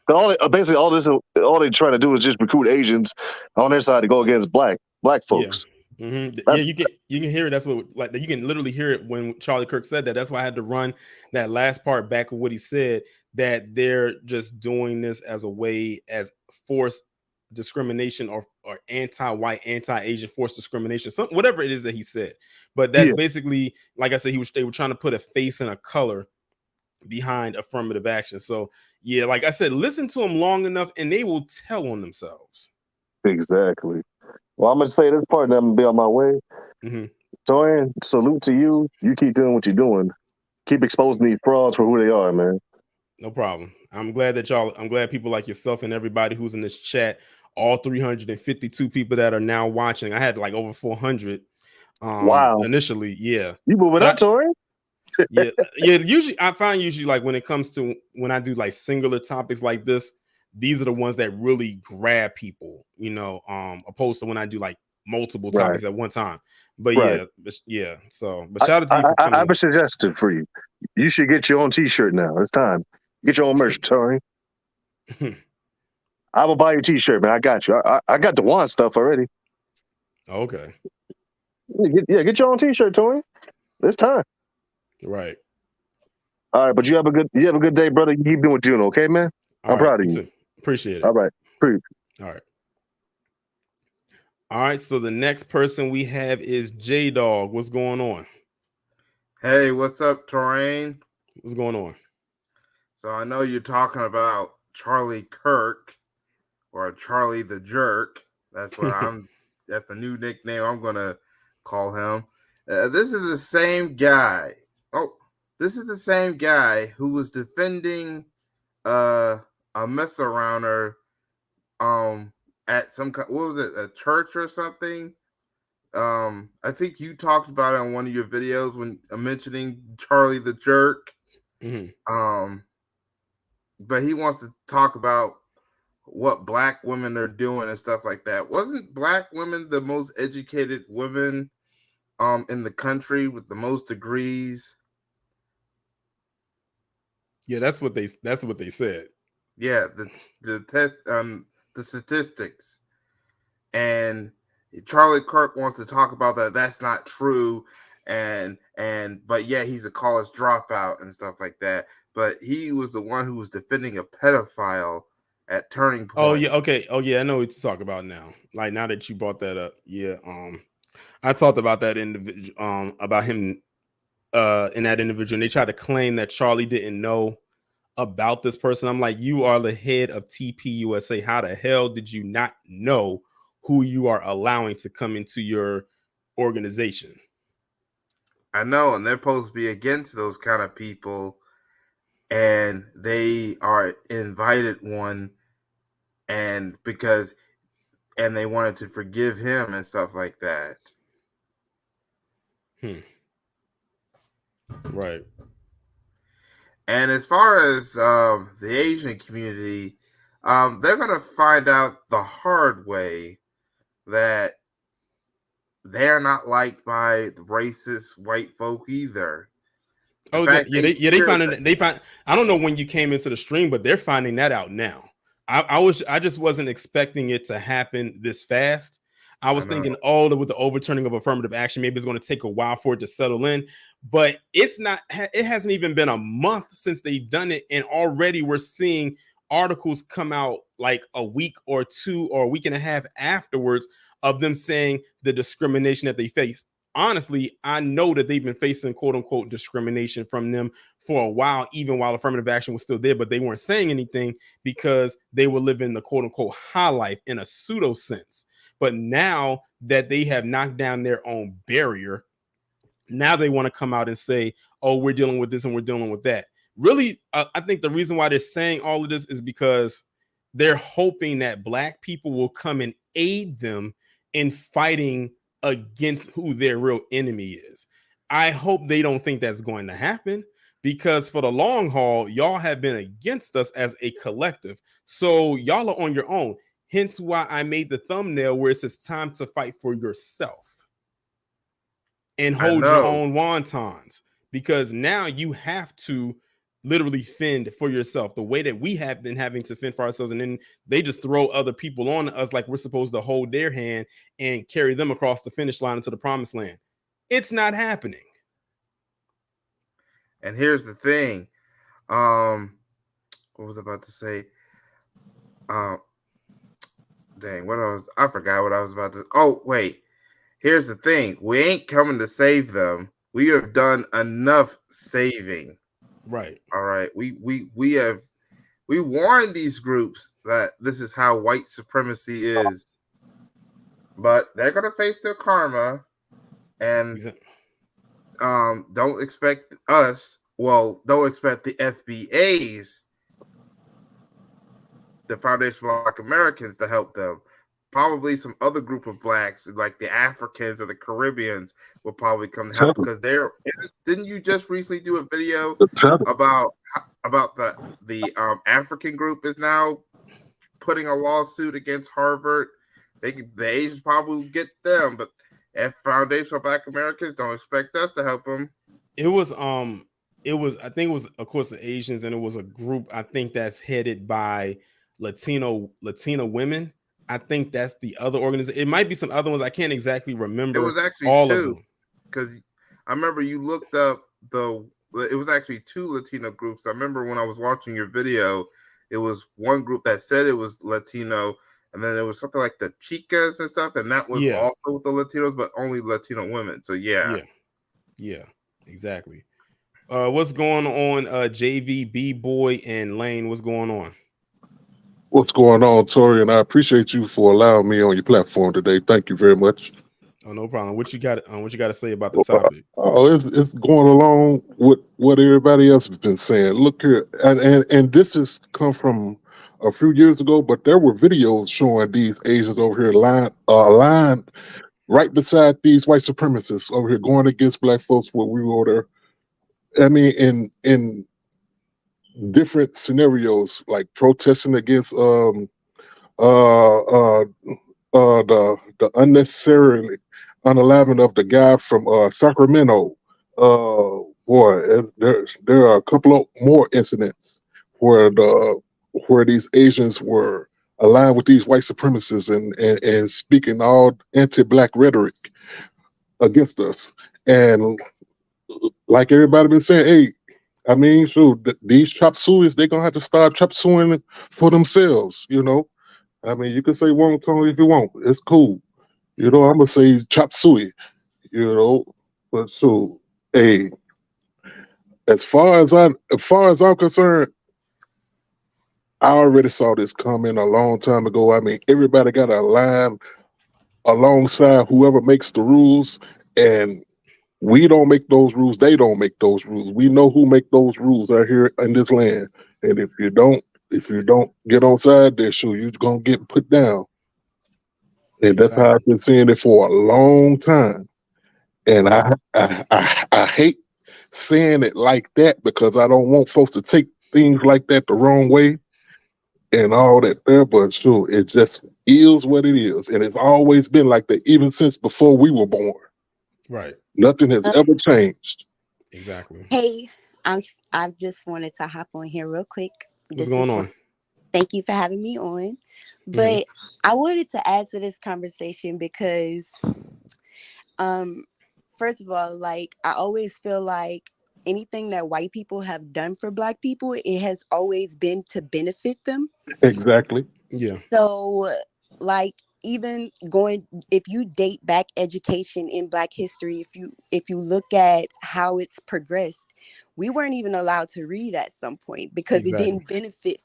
Basically, all they trying to do is just recruit Asians on their side to go against black folks. Yeah. Yeah, you can hear it. That's what, like, you can literally hear it when Charlie Kirk said that. That's why I had to run that last part back of what he said, that they're just doing this as a way, as forced discrimination or anti-white, anti-Asian forced discrimination, whatever it is that he said. But that's basically, like I said, they were trying to put a face and a color behind affirmative action. So yeah, like I said, listen to them long enough and they will tell on themselves. Exactly. Well, I'm gonna say this part, and I'm gonna be on my way. Torian, salute to you. You keep doing what you're doing. Keep exposing these frauds for who they are, man. No problem. I'm glad people like yourself and everybody who's in this chat, all 352 people that are now watching. I had like over 400 wow initially. Yeah, you moving up, Torian. yeah. Usually like when it comes to when I do like singular topics like this, these are the ones that really grab people, you know, opposed to when I do like multiple topics at one time. But yeah. So, but shout out to you for coming. I have a suggestion for you. You should get your own T-shirt now. It's time. Get your own merch, Torian. I will buy your T-shirt, man. I got you. I got the one stuff already. Okay. Get your own T-shirt, Torian. It's time. Right. All right, but you have a good day, brother. You keep doing what you're doing, okay, man? I'm proud of you. Too. Appreciate it. All right. All right. So the next person we have is J-Dog. What's going on? Hey, what's up, Torian? What's going on? So I know you're talking about Charlie Kirk or Charlie the Jerk. That's what that's the new nickname I'm gonna call him. This is the same guy. This is the same guy who was defending a mess arounder at what was it, a church or something? I think you talked about it on one of your videos when mentioning Charlie the Jerk. But he wants to talk about what black women are doing and stuff like that. Wasn't black women the most educated women in the country with the most degrees? Yeah, that's what they said. Yeah, the statistics. And Charlie Kirk wants to talk about that. That's not true. But yeah, he's a college dropout and stuff like that. But he was the one who was defending a pedophile at Turning Point. Oh yeah, okay. Oh yeah, I know what to talk about now. Like now that you brought that up, yeah. I talked about that individual, about him, in that individual, and they tried to claim that Charlie didn't know about this person. I'm like, you are the head of TPUSA. How the hell did you not know who you are allowing to come into your organization? I know, and they're supposed to be against those kind of people, and they are invited one, and they wanted to forgive him and stuff like that. Right. And as far as the Asian community, they're going to find out the hard way that they're not liked by the racist white folk either. In fact, they found it. They find. I don't know when you came into the stream, but they're finding that out now. I just wasn't expecting it to happen this fast. I was thinking, with the overturning of affirmative action, maybe it's going to take a while for it to settle in. But it's not. It hasn't even been a month since they've done it, and already we're seeing articles come out like a week or two or a week and a half afterwards of them saying the discrimination that they face. Honestly, I know that they've been facing quote unquote discrimination from them for a while, even while affirmative action was still there, but they weren't saying anything because they were living the quote unquote high life in a pseudo sense. But now that they have knocked down their own barrier, now they want to come out and say, oh, we're dealing with this and we're dealing with that. Really, I think the reason why they're saying all of this is because they're hoping that Black people will come and aid them in fighting against who their real enemy is. I hope they don't think that's going to happen, because for the long haul, y'all have been against us as a collective. So y'all are on your own. Hence why I made the thumbnail where it says time to fight for yourself and hold your own wontons, because now you have to literally fend for yourself the way that we have been having to fend for ourselves. And then they just throw other people on us like we're supposed to hold their hand and carry them across the finish line into the promised land. It's not happening. And here's the thing. What was I about to say? I forgot what I was about to. Oh, wait. Here's the thing. We ain't coming to save them. We have done enough saving. Right. All right. We warned these groups that this is how white supremacy is. But they're gonna face their karma, and don't expect us. Well, don't expect the FBA's, the Foundation of Black Americans, to help them. Probably some other group of blacks, like the Africans or the Caribbeans, will probably come to help, because they're. Didn't you just recently do a video about the African group is now putting a lawsuit against Harvard? The Asians probably will get them, but Foundation of Black Americans, don't expect us to help them. I think it was, of course, the Asians, and it was a group, I think, that's headed by Latina women. I think that's the other organization. It might be some other ones. I can't exactly remember. It was actually all two, of them, because I remember you looked up it was actually two Latino groups. I remember when I was watching your video, it was one group that said it was Latino, and then there was something like the Chicas and stuff, and that was also with the Latinos, but only Latino women. So yeah, exactly. What's going on, JV, B-Boy, and Lane? What's going on? What's going on, Tori? And I appreciate you for allowing me on your platform today. Thank you very much. Oh, no problem. What you got to say about the topic? It's going along with what everybody else has been saying. Look here, and this has come from a few years ago, but there were videos showing these Asians over here aligned right beside these white supremacists over here going against Black folks where we were there. I mean, in different scenarios, like protesting against uh, the unnecessarily unaliving of the guy from Sacramento. There are a couple of more incidents where these Asians were aligned with these white supremacists and speaking all anti-black rhetoric against us. And like everybody been saying, hey, I mean, shoot, these chop sueys, they're gonna have to start chop suing for themselves, you know. I mean, you can say wonton if you want. It's cool. You know, I'm gonna say chop suey, you know. But so, hey, as far as I'm concerned, I already saw this coming a long time ago. I mean, everybody got to align alongside whoever makes the rules, and we don't make those rules. They don't make those rules. We know who make those rules out here in this land. And if you don't get on side there, sure, you're gonna get put down. And that's how I've been seeing it for a long time. And I hate saying it like that because I don't want folks to take things like that the wrong way and all that there. But sure, it just is what it is. And it's always been like that, even since before we were born. Right. Nothing has ever changed. Exactly. Hey, I just wanted to hop on here real quick. What's going on? Thank you for having me on. Mm-hmm. But I wanted to add to this conversation because first of all, like I always feel like anything that white people have done for black people, it has always been to benefit them. Exactly. Yeah. So like even going, if you date back education in black history, if you look at how it's progressed, we weren't even allowed to read at some point because it didn't benefit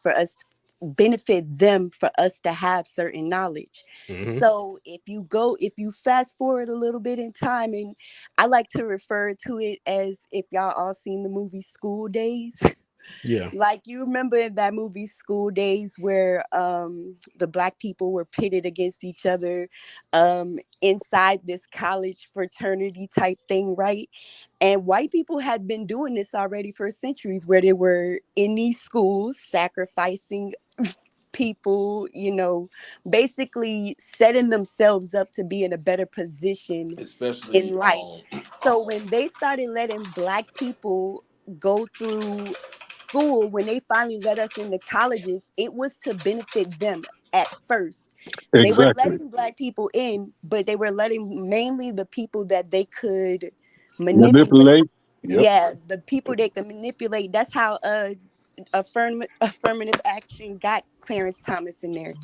them for us to have certain knowledge. Mm-hmm. So if you fast forward a little bit in time, and I like to refer to it as, if y'all all seen the movie School Days. Yeah. Like, you remember in that movie School Days where the black people were pitted against each other inside this college fraternity type thing, right? And white people had been doing this already for centuries, where they were in these schools sacrificing people, you know, basically setting themselves up to be in a better position in life. So when they started letting black people go through school, when they finally let us into colleges, it was to benefit them at first. They were Exactly. letting black people in, but they were letting mainly the people that they could Manipulate. Yep. Yeah, the people they can manipulate. That's how affirmative action got Clarence Thomas in there.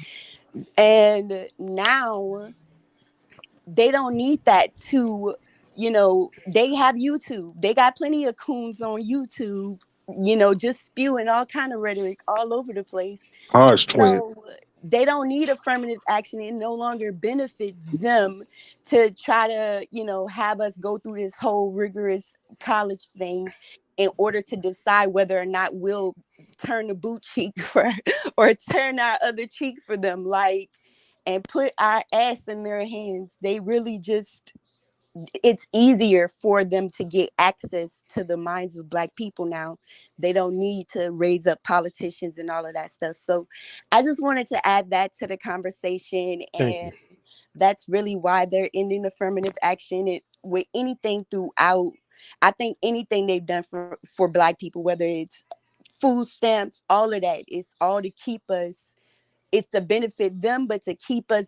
And now they don't need that to, you know, they have YouTube. They got plenty of coons on YouTube, you know, just spewing all kind of rhetoric all over the place. Harsh twin. So they don't need affirmative action. It no longer benefits them to try to, you know, have us go through this whole rigorous college thing in order to decide whether or not we'll turn the boot cheek for or turn our other cheek for them, like, and put our ass in their hands. They really just, it's easier for them to get access to the minds of black people now. They don't need to raise up politicians and all of that stuff. So I just wanted to add that to the conversation. And that's really why they're ending affirmative action with anything throughout. I think anything they've done for black people, whether it's food stamps, all of that, it's all to keep us, it's to benefit them, but to keep us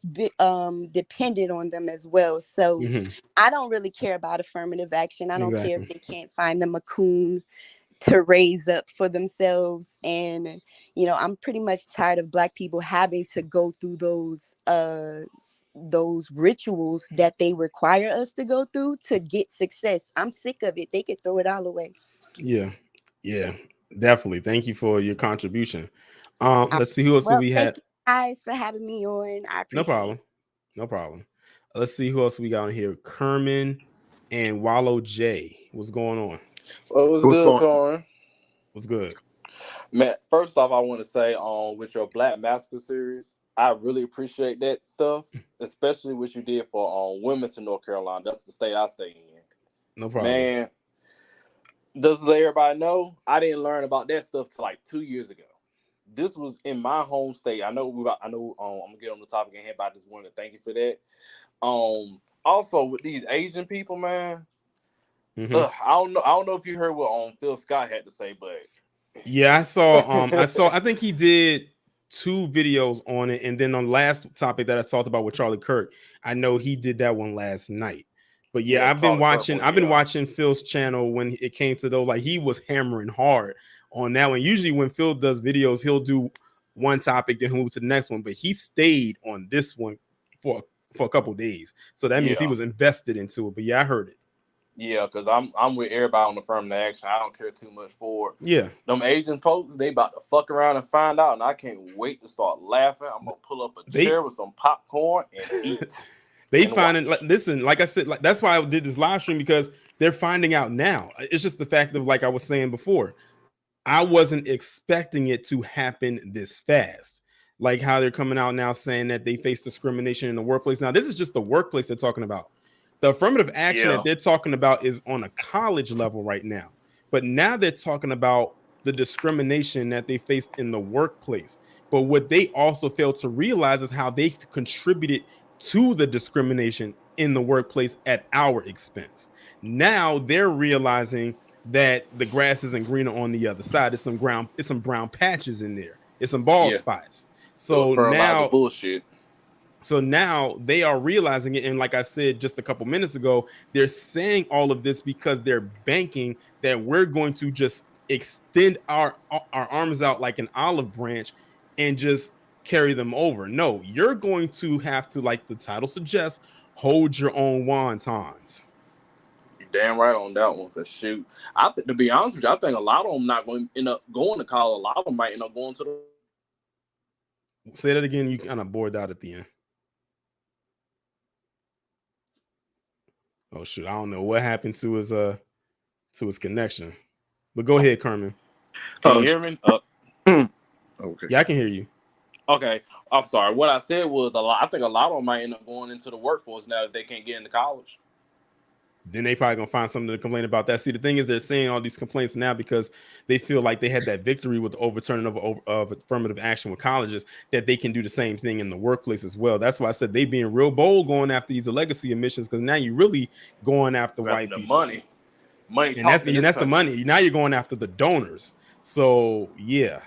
dependent on them as well. So I don't really care about affirmative action. I don't care if they can't find them a coon to raise up for themselves. And, you know, I'm pretty much tired of black people having to go through those rituals that they require us to go through to get success. I'm sick of it. They could throw it all away. Yeah, definitely. Thank you for your contribution. Let's see who else do we have. Thank you guys for having me on. I appreciate it. No problem. Let's see who else we got on here. Kerman and Wallow J. What's going on? Well, what's good, Corn? What's good? Man, first off, I want to say with your Black Master series, I really appreciate that stuff, especially what you did for Wilmington, North Carolina. That's the state I stay in. No problem. Man, does everybody know? I didn't learn about that stuff till like 2 years ago. this was in my home state. I know I'm gonna get on the topic in here, but I just wanted to thank you for that. Also with these Asian people, man. Mhm. I don't know if you heard what Phil Scott had to say, but Yeah, I think he did 2 videos on it, and then on the last topic that I talked about with Charlie Kirk, I know he did that one last night. But yeah, I've been watching Phil's channel when it came to those, like he was hammering hard on that one. Usually when Phil does videos, he'll do one topic, then he'll move to the next one, but he stayed on this one for a couple days. So that means he was invested into it. But yeah, I heard it. Yeah, because I'm with everybody on the affirmative action. I don't care too much for it. Yeah. Them Asian folks, they about to fuck around and find out, and I can't wait to start laughing. I'm gonna pull up a chair with some popcorn and eat. They finding, listen, like I said, like that's why I did this live stream, because they're finding out now. It's just the fact of, like I was saying before, I wasn't expecting it to happen this fast. Like how they're coming out now saying that they face discrimination in the workplace. Now, this is just the workplace they're talking about. The affirmative action that they're talking about is on a college level right now. But now they're talking about the discrimination that they faced in the workplace. But what they also fail to realize is how they contributed to the discrimination in the workplace at our expense. Now they're realizing that the grass isn't greener on the other side. It's some brown patches in there. It's some bald spots. So now bullshit. So now they are realizing it. And like I said just a couple minutes ago, they're saying all of this because they're banking that we're going to just extend our arms out like an olive branch and just carry them over. No, you're going to have to, like the title suggests, hold your own wontons. You're damn right on that one. Cause shoot, to be honest with you, I think a lot of them not going to end up going to college. A lot of them might end up going to the. Say that again. You kind of bored out at the end. Oh shoot, I don't know what happened to his connection. But go ahead, Carmen. Can you hear me? Okay. Yeah, I can hear you. Okay. I'm sorry. What I said was I think a lot of them might end up going into the workforce now if they can't get into college. Then they probably gonna find something to complain about that. See, the thing is, they're saying all these complaints now because they feel like they had that victory with the overturning of affirmative action with colleges, that they can do the same thing in the workplace as well. That's why I said they being real bold going after these legacy emissions, because now you're really going after white people. Money, and that's the money. Now you're going after the donors. So yeah,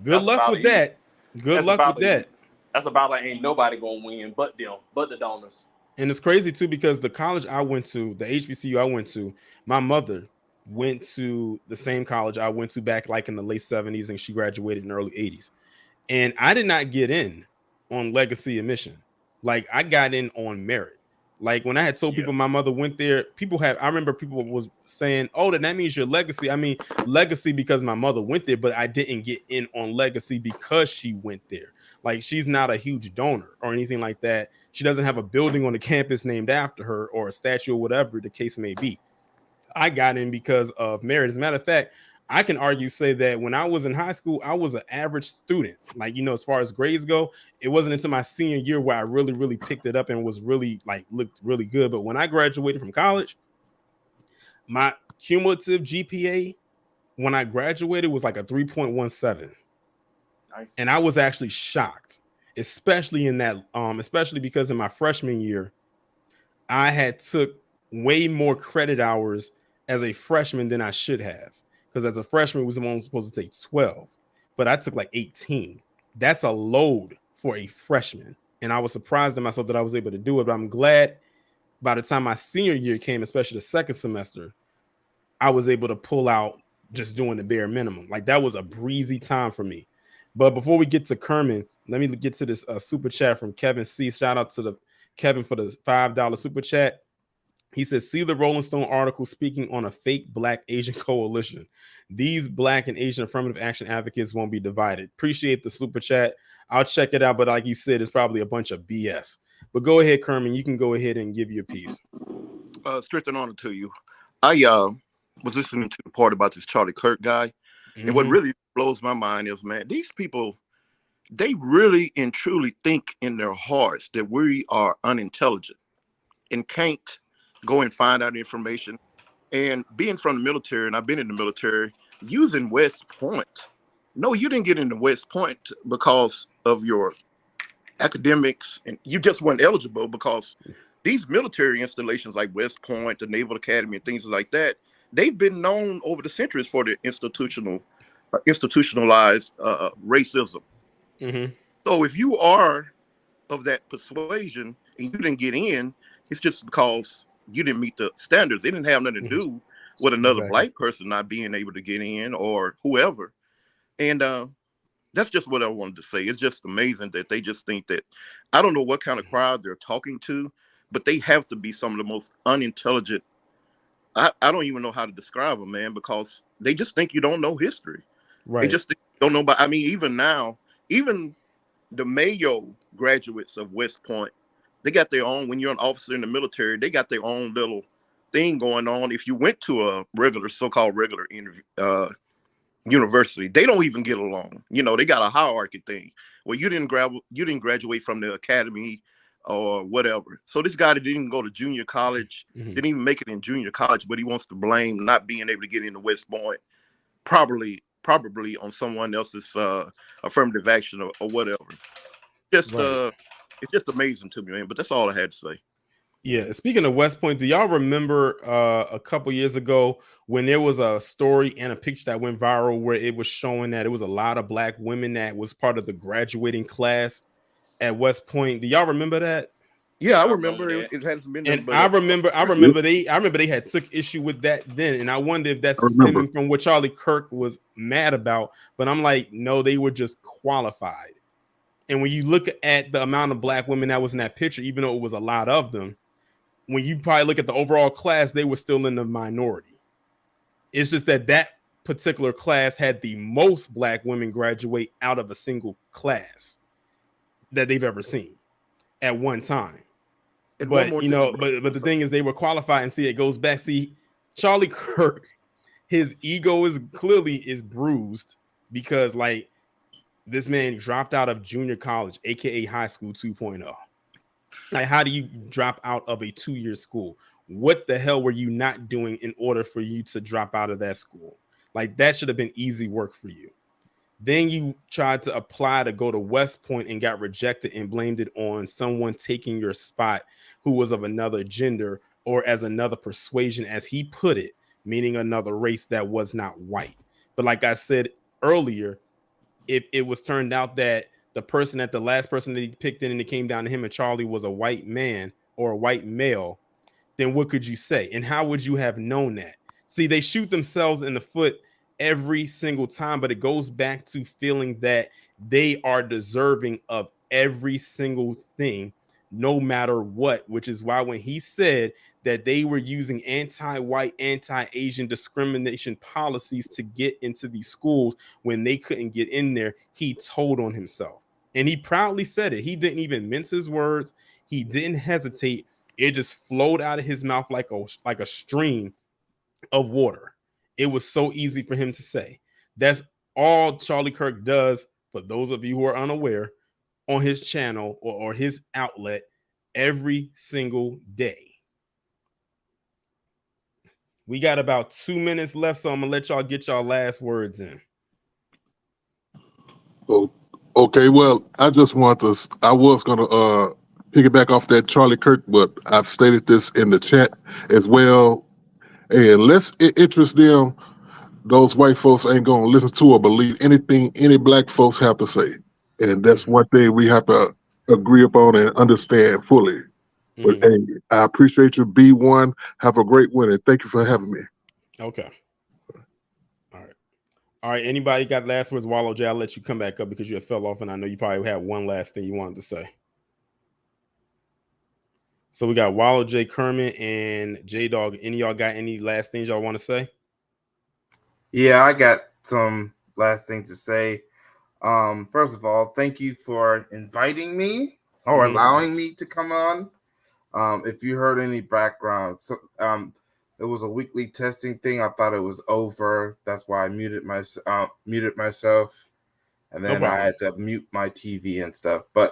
good luck with that. Good luck with that. That's about like ain't nobody gonna win but them, but the donors. And it's crazy too, because the college I went to, the HBCU I went to, my mother went to the same college I went to back like in the late 70s, and she graduated in the early 80s. And I did not get in on legacy admission. Like I got in on merit. Like when I had told people my mother went there, I remember people was saying, oh, then that means your legacy. I mean, legacy because my mother went there, but I didn't get in on legacy because she went there. Like she's not a huge donor or anything like that. She doesn't have a building on the campus named after her or a statue or whatever the case may be. I got in because of merit. As a matter of fact, I can say that when I was in high school, I was an average student. Like, as far as grades go, it wasn't until my senior year where I really, really picked it up and was really looked really good. But when I graduated from college, my cumulative GPA when I graduated was like a 3.17. Nice. And I was actually shocked, especially because in my freshman year, I had took way more credit hours as a freshman than I should have. Because as a freshman, was only supposed to take 12, but I took like 18. That's a load for a freshman. And I was surprised at myself that I was able to do it. But I'm glad by the time my senior year came, especially the second semester, I was able to pull out just doing the bare minimum. Like that was a breezy time for me. But before we get to Kerman, let me get to this super chat from Kevin C. Shout out to Kevin for the $5 super chat. He says, see the Rolling Stone article speaking on a fake Black Asian coalition. These Black and Asian affirmative action advocates won't be divided. Appreciate the super chat. I'll check it out. But like you said, it's probably a bunch of BS. But go ahead, Kerman. You can go ahead and give your piece. Strength and honor to you. I was listening to the part about this Charlie Kirk guy. Mm-hmm. And what really blows my mind is, man, these people, they really and truly think in their hearts that we are unintelligent and can't go and find out information. And being from the military, and I've been in the military, using West Point no, you didn't get into West Point because of your academics, and you just weren't eligible because these military installations like West Point, the Naval Academy, and things like that, they've been known over the centuries for their institutionalized racism. Mm-hmm. So if you are of that persuasion and you didn't get in, it's just because you didn't meet the standards. It didn't have nothing to do with another Exactly. black person not being able to get in or whoever. And that's just what I wanted to say. It's just amazing that they just think that, I don't know what kind of crowd they're talking to, but they have to be some of the most unintelligent. I don't even know how to describe them, man, because they just think you don't know history. They Right. just think you don't know about, I mean, even now, even the Mayo graduates of West Point, they got their own, when you're an officer in the military, they got their own little thing going on. If you went to a so-called regular university, they don't even get along. You know, they got a hierarchy thing where you didn't graduate from the academy or whatever. So this guy that didn't go to junior college, didn't even make it in junior college, but he wants to blame not being able to get into West Point probably on someone else's affirmative action or whatever. Just Right. it's just amazing to me, man. But that's all I had to say. Yeah. Speaking of West Point, do y'all remember a couple years ago when there was a story and a picture that went viral where it was showing that it was a lot of black women that was part of the graduating class at West Point? Do y'all remember that? Yeah, I remember it hasn't been And nothing but I Yep. remember they had took issue with that then, and I wonder if that's I remember. stemming from what Charlie Kirk was mad about. But I'm like, no, they were just qualified. And when you look at the amount of black women that was in that picture, even though it was a lot of them, when you probably look at the overall class, they were still in the minority. It's just that that particular class had the most black women graduate out of a single class that they've ever seen at one time. And one But more you thing, know, bro. but the thing is, they were qualified, and see, it goes back. See, Charlie Kirk, his ego is bruised because like this man dropped out of junior college, aka high school 2.0. Like, how do you drop out of a 2-year school? What the hell were you not doing in order for you to drop out of that school? Like, that should have been easy work for you. Then you tried to apply to go to West Point and got rejected and blamed it on someone taking your spot who was of another gender or as another persuasion, as he put it, meaning another race that was not white. But like I said earlier, if it was turned out that the last person that he picked in and it came down to him and Charlie was a white man or a white male, then what could you say? And how would you have known that? See, they shoot themselves in the foot every single time, but it goes back to feeling that they are deserving of every single thing, no matter what, which is why when he said that they were using anti-white, anti-Asian discrimination policies to get into these schools when they couldn't get in there, he told on himself. And he proudly said it. He didn't even mince his words. He didn't hesitate. It just flowed out of his mouth like a stream of water. It was so easy for him to say. That's all Charlie Kirk does, for those of you who are unaware, on his channel or his outlet every single day. We got about 2 minutes left, so I'm gonna let y'all get y'all last words in. Oh, okay, well, I was gonna piggyback off that Charlie Kirk, but I've stated this in the chat as well. And let's interest them. Those white folks ain't gonna listen to or believe anything any black folks have to say. And that's one thing we have to agree upon and understand fully. But hey, I appreciate you, B1. Have a great one, and thank you for having me. Okay. All right. Anybody got last words? Wallow J, I'll let you come back up because you fell off, and I know you probably had one last thing you wanted to say. So we got Wallow J, Kermit, and J Dog. Any of y'all got any last things y'all want to say? Yeah, I got some last things to say. First of all, thank you for inviting me or allowing me to come on. If you heard any background, it was a weekly testing thing. I thought it was over. That's why I muted myself, and then I had to mute my TV and stuff. But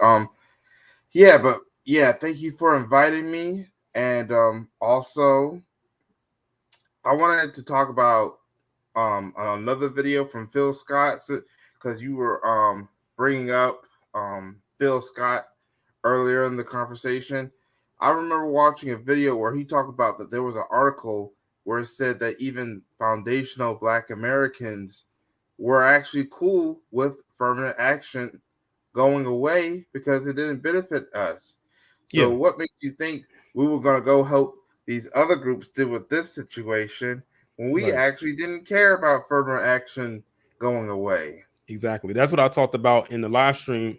yeah, thank you for inviting me. And also, I wanted to talk about another video from Phil Scott. So because you were bringing up Phil Scott earlier in the conversation. I remember watching a video where he talked about that there was an article where it said that even foundational Black Americans were actually cool with affirmative action going away because it didn't benefit us. So what makes you think we were going to go help these other groups deal with this situation when we actually didn't care about affirmative action going away? Exactly. That's what I talked about in the live stream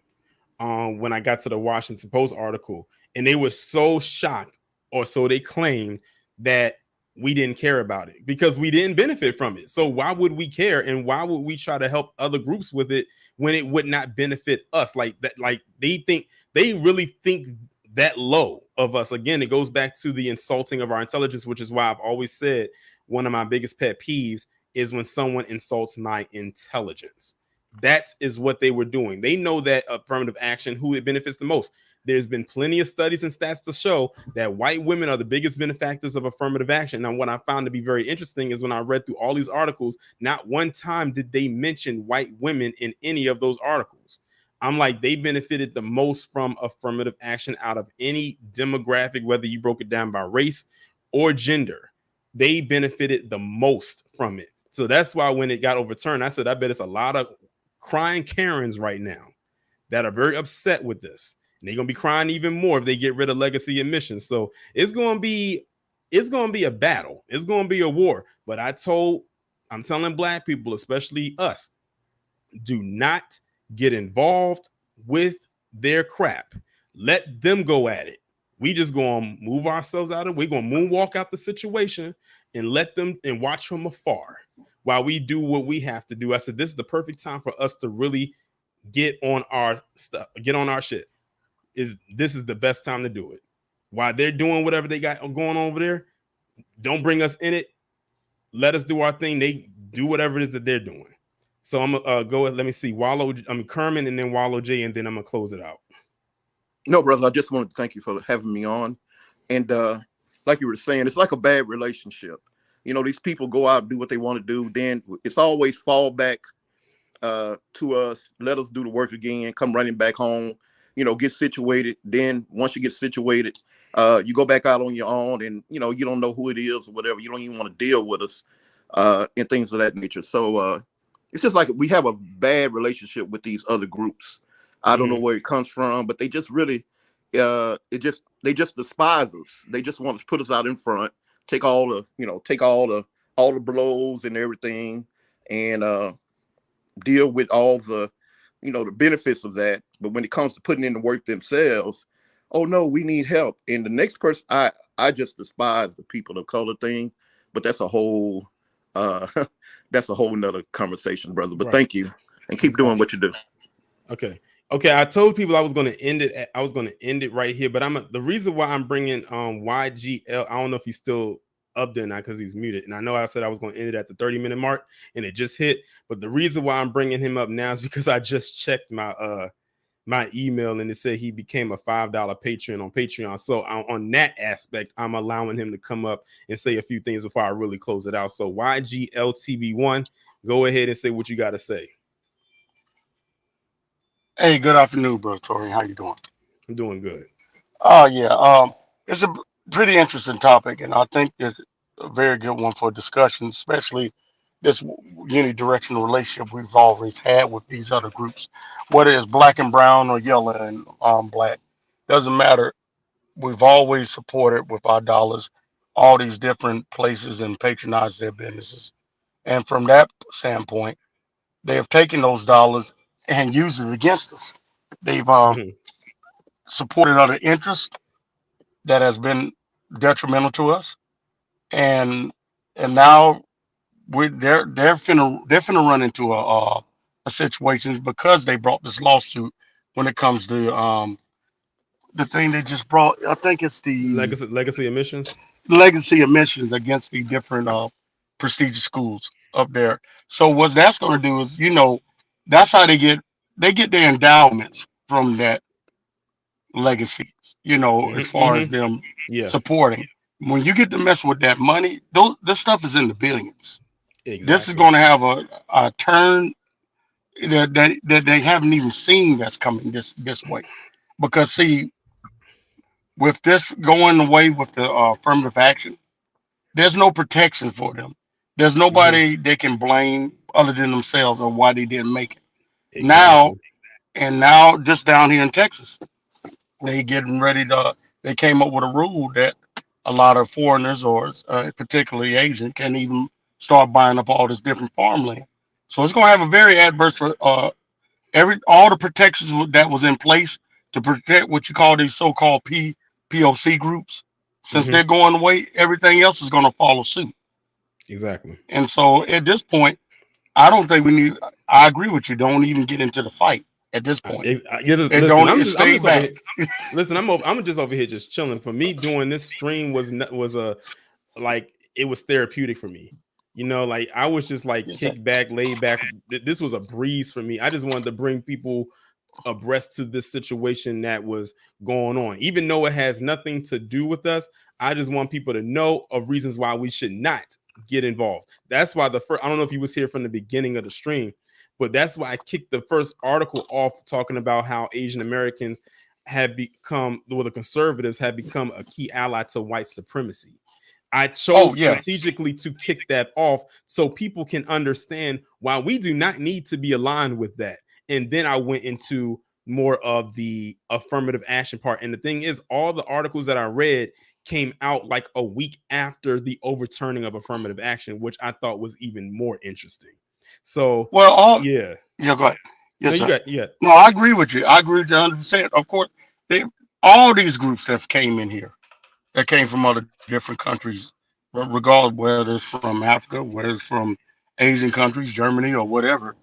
when I got to the Washington Post article. And they were so shocked, or so they claimed, that we didn't care about it because we didn't benefit from it. So why would we care? And why would we try to help other groups with it when it would not benefit us? Like that, like they really think that low of us. Again, it goes back to the insulting of our intelligence, which is why I've always said one of my biggest pet peeves is when someone insults my intelligence. That is what they were doing. They know that affirmative action, who it benefits the most. There's been plenty of studies and stats to show that white women are the biggest benefactors of affirmative action. Now, what I found to be very interesting is when I read through all these articles, not one time did they mention white women in any of those articles. I'm like, they benefited the most from affirmative action out of any demographic, whether you broke it down by race or gender. They benefited the most from it. So that's why when it got overturned, I said, I bet it's a lot of crying Karens right now that are very upset with this. And they're gonna be crying even more if they get rid of legacy admissions. So it's gonna be a battle. It's gonna be a war. But I'm telling Black people, especially us, do not get involved with their crap. Let them go at it. We just gonna move ourselves out of it. We're gonna moonwalk out the situation and let them and watch from afar while we do what we have to do. I said, this is the perfect time for us to really get on our stuff, get on our shit. This is the best time to do it. While they're doing whatever they got going on over there, don't bring us in it. Let us do our thing. They do whatever it is that they're doing. So I'm gonna go ahead. Let me see. Kerman and then Wallow J, and then I'm gonna close it out. No, brother, I just wanted to thank you for having me on. And like you were saying, it's like a bad relationship. You know, these people go out and do what they want to do. Then it's always fall back to us. Let us do the work again. Come running back home. You know, get situated. Then once you get situated, you go back out on your own, and you know you don't know who it is or whatever. You don't even want to deal with us and things of that nature. So it's just like we have a bad relationship with these other groups. I don't know where it comes from, but they just really, they just despise us. They just want to put us out in front, take all the blows and everything, and deal with all the benefits of that. But when it comes to putting in the work themselves, oh no, we need help. And the next person, I just despise the people of color thing. But that's a whole nother conversation, brother. But thank you, and keep doing what you do. Okay. I told people I was going to end it right here, but the reason why I'm bringing YGL, I don't know if he's still up there now because he's muted, and I know I said I was going to end it at the 30-minute mark, and it just hit. But the reason why I'm bringing him up now is because I just checked my email, and it said he became a $5 patron on Patreon. So on that aspect, I'm allowing him to come up and say a few things before I really close it out. So YGLTB1, go ahead and say what you got to say. Hey, good afternoon, bro. Tori, how you doing? I'm doing good. Oh yeah, it's a pretty interesting topic, and I think it's a very good one for discussion, especially this unidirectional relationship we've always had with these other groups, whether it's black and brown or yellow and black, doesn't matter. We've always supported with our dollars all these different places and patronized their businesses, and from that standpoint, they have taken those dollars and used it against us. They've supported other interests that has been detrimental to us, and now they're finna run into a situation because they brought this lawsuit when it comes to the thing they just brought. I think it's the legacy admissions admissions against the different prestigious schools up there. So what that's going to do is, that's how they get their endowments from that legacies, as far as them supporting. When you get to mess with that money, this stuff is in the billions. Exactly. This is going to have a turn. that they haven't even seen that's coming this way. Because see, with this going away with the affirmative action, there's no protection for them. There's nobody they can blame other than themselves of why they didn't make it. Now, Exactly. and now just down here in Texas, they getting ready to. They came up with a rule that a lot of foreigners, or particularly Asian, can even start buying up all this different farmland. So it's going to have a very adverse for all the protections that was in place to protect what you call these so-called POC groups. Since they're going away, everything else is going to follow suit. Exactly. And so at this point, I don't think we need. I agree with you. Don't even get into the fight at this point. It Listen, don't. I'm It just stay over back. here. Listen, I'm just over here just chilling. For me, doing this stream was a like it was therapeutic for me. You know, like I was just like kick back, laid back. This was a breeze for me. I just wanted to bring people abreast to this situation that was going on, even though it has nothing to do with us. I just want people to know of reasons why we should not get involved. That's why the first, I don't know if you was here from the beginning of the stream, but that's why I kicked the first article off talking about how Asian Americans have become, well, the conservatives have become a key ally to white supremacy. I chose strategically to kick that off so people can understand why we do not need to be aligned with that. And then I went into more of the affirmative action part. And the thing is, all the articles that I read came out like a week after the overturning of affirmative action, which I thought was even more interesting. So, Well, yeah. Go ahead. Yes, No, sir. you got. No, I agree with you. I agree with you 100%. Of course, all these groups that came in here, that came from other different countries, regardless whether it's from Africa, whether it's from Asian countries, Germany, or whatever.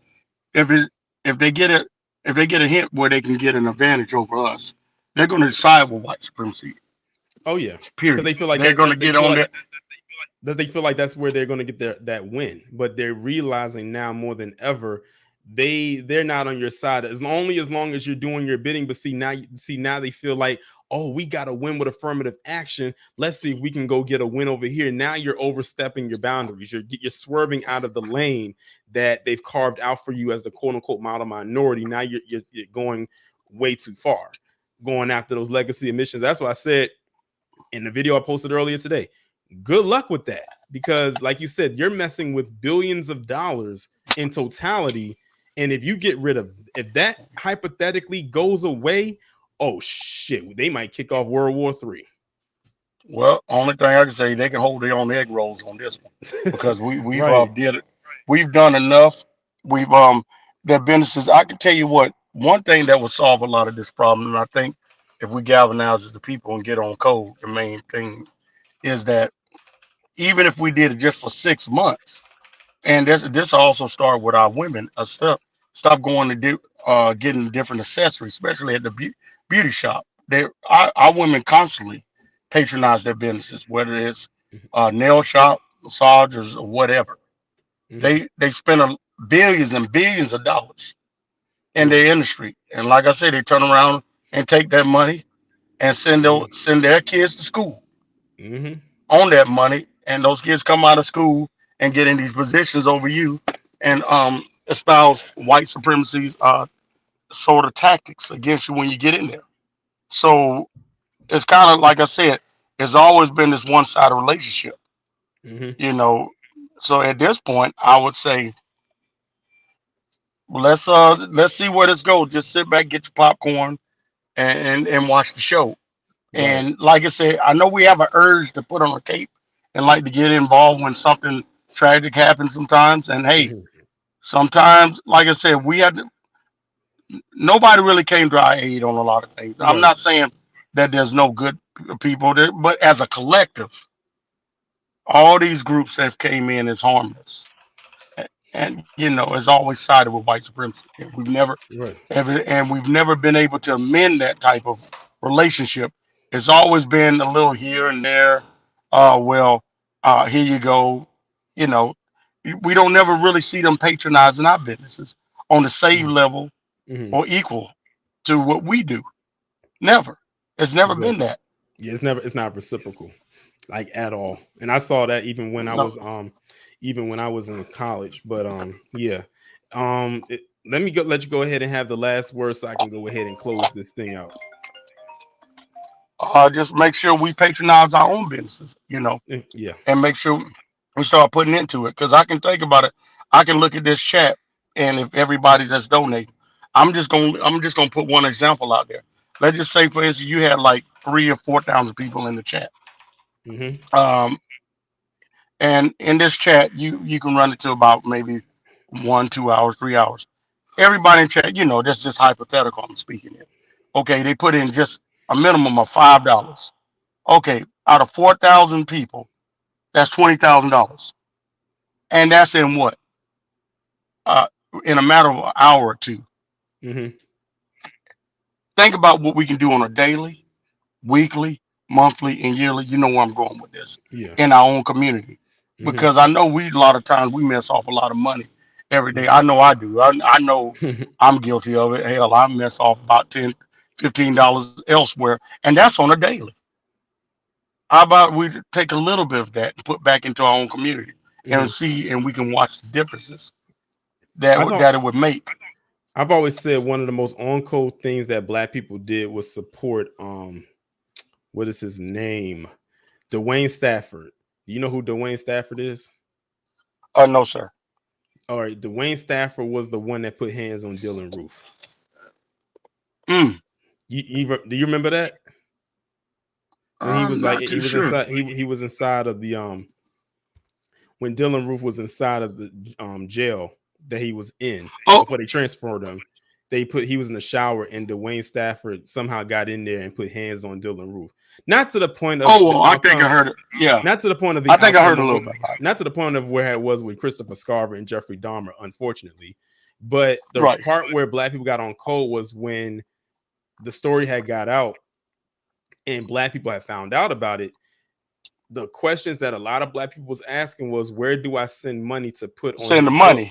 If it if they get it if they get a hint where they can get an advantage over us, they're going to side with white supremacy. Oh yeah, because Period. they feel like They're going to they get feel on like that. they feel like that's where they're going to get that win. But they're realizing now more than ever they're not on your side as long as you're doing your bidding. But see now they feel like, oh, we got to win with affirmative action. Let's see if we can go get a win over here. Now you're overstepping your boundaries. You're swerving out of the lane that they've carved out for you as the quote unquote model minority. Now you're going way too far, going after those legacy emissions. That's why I said in the video I posted earlier today, good luck with that, because like you said, you're messing with billions of dollars in totality. And if you get rid of, if that hypothetically goes away, oh shit, they might kick off World War III. Well, only thing I can say, they can hold their own egg rolls on this one, because we've Right. did it. We've done enough. We've their businesses. I can tell you what. One thing that will solve a lot of this problem, and I think if we galvanize as the people and get on code, the main thing is that even if we did it just for 6 months, and this also start with our women, stop going to getting different accessories, especially at the beauty shop. Our women constantly patronize their businesses, whether it's nail shop, massages, or whatever. They spend billions and billions of dollars in their industry, and like I said, they turn around and take that money and send their kids to school on that money, and those kids come out of school and get in these positions over you, and espouse white supremacy's sort of tactics against you when you get in there. So it's kind of like I said, it's always been this one-sided relationship, you know. So at this point, I would say let's see where this goes. Just sit back, get your popcorn, and watch the show. Right. And like I said, I know we have an urge to put on a cape and like to get involved when something tragic happens sometimes. And hey, sometimes, like I said, we had to. Nobody really came to our aid on a lot of things. I'm Right. not saying that there's no good people there, but as a collective, all these groups that came in is harmless, and it's always sided with white supremacy. And Right. we've never been able to amend that type of relationship. It's always been a little here and there. Here you go. You know, we don't never really see them patronizing our businesses on the same level or equal to what we do. Never. It's never been Exactly. that. Yeah, it's not reciprocal, like at all. And I saw that even when I No. was in college. But yeah. let me let you go ahead and have the last word so I can go ahead and close this thing out. Just make sure we patronize our own businesses, Yeah. and make sure we start putting into it. Because I can think about it. I can look at this chat, and if everybody that's donating, I'm just gonna put one example out there. Let's just say, for instance, you had like 3 or 4,000 people in the chat. Mm-hmm. And in this chat, you can run it to about maybe 1, 2 hours, 3 hours. Everybody in chat, that's just hypothetical. I'm speaking in. Okay, they put in just a minimum of $5. Okay, out of 4,000 people, that's $20,000, and that's in what? Uh, in a matter of an hour or two. Mm-hmm. Think about what we can do on a daily, weekly, monthly, and yearly. You know where I'm going with this. Yeah. In our own community, Mm-hmm. because I know a lot of times we mess off a lot of money every day. Mm-hmm. I know I do. I know I'm guilty of it. Hell, I mess off about $10, $15 elsewhere, and that's on a daily. How about we take a little bit of that and put back into our own community and see, and we can watch the differences that it would make. I've always said one of the most on-code things that Black people did was support what is his name? Dwayne Stafford. Do you know who Dwayne Stafford is? No, sir. All right, Dwayne Stafford was the one that put hands on Dylan Roof. Mm. Do you remember that? When he was Not too sure. inside, he was inside of the when Dylan Roof was inside of the jail that he was in before they transferred him. He was in the shower, and Dwayne Stafford somehow got in there and put hands on Dylan Roof. Not to the point of I think I heard it. Yeah. Not to the point of the I think I heard a little bit about it. Not to the point of where it was with Christopher Scarver and Jeffrey Dahmer, unfortunately. But the part where Black people got on code was when the story had got out and Black people had found out about it. The questions that a lot of Black people was asking was, where do I send money to put on the money?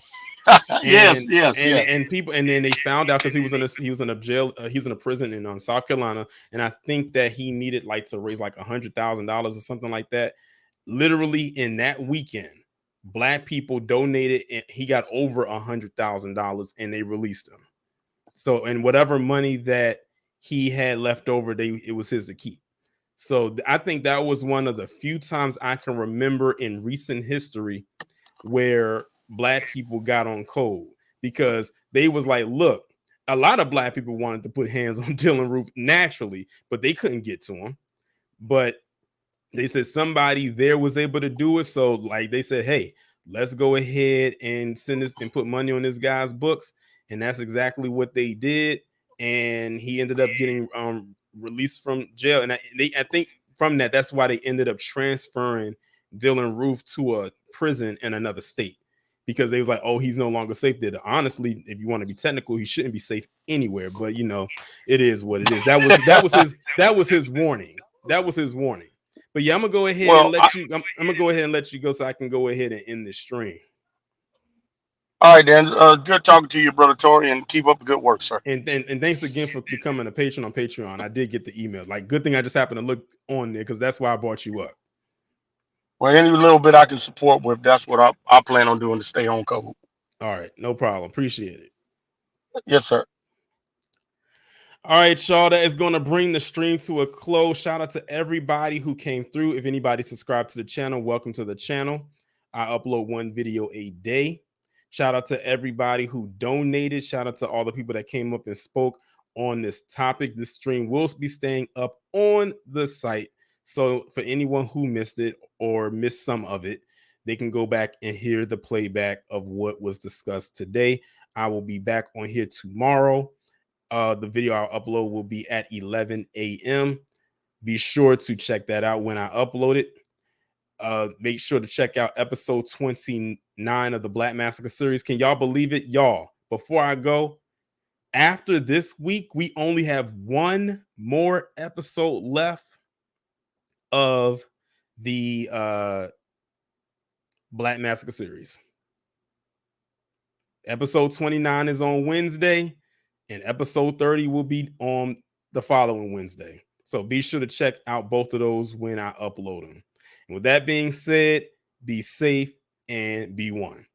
Yes. And people, and then they found out because he was in a jail, he was in a prison in South Carolina, and I think that he needed to raise like $100,000 or something like that. Literally in that weekend, Black people donated, and he got over $100,000, and they released him. So, and whatever money that he had left over, it was his to keep. So I think that was one of the few times I can remember in recent history where Black people got on code, because they was like, look, a lot of Black people wanted to put hands on Dylan Roof naturally, but they couldn't get to him. But they said somebody there was able to do it. So they said, hey, let's go ahead and send this and put money on this guy's books. And that's exactly what they did. And he ended up getting released from jail. And I think from that's why they ended up transferring Dylan Roof to a prison in another state, because they was like, oh, he's no longer safe there. Honestly, if you want to be technical, he shouldn't be safe anywhere. But it is what it is. That was his warning. That was his warning. But yeah, I'm gonna go ahead and let you. I'm gonna go ahead and let you go so I can go ahead and end this stream. All right, Dan. Good talking to you, brother Tori, and keep up the good work, sir. And thanks again for becoming a patron on Patreon. I did get the email. Good thing I just happened to look on there, because that's why I brought you up. Well, any little bit I can support with, that's what I plan on doing to stay on code. All right, no problem. Appreciate it. Yes, sir. All right, y'all, that is going to bring the stream to a close. Shout out to everybody who came through. If anybody subscribed to the channel, welcome to the channel. I upload one video a day. Shout out to everybody who donated. Shout out to all the people that came up and spoke on this topic. This stream will be staying up on the site. So for anyone who missed it or missed some of it, they can go back and hear the playback of what was discussed today. I will be back on here tomorrow. The video I'll upload will be at 11 a.m. Be sure to check that out when I upload it. Make sure to check out episode 29 of the Black Massacre series. Can y'all believe it? Y'all, before I go, after this week, we only have one more episode left of the Black Massacre series. Episode 29 is on Wednesday, and episode 30 will be on the following Wednesday. So be sure to check out both of those when I upload them. And with that being said, be safe and be one.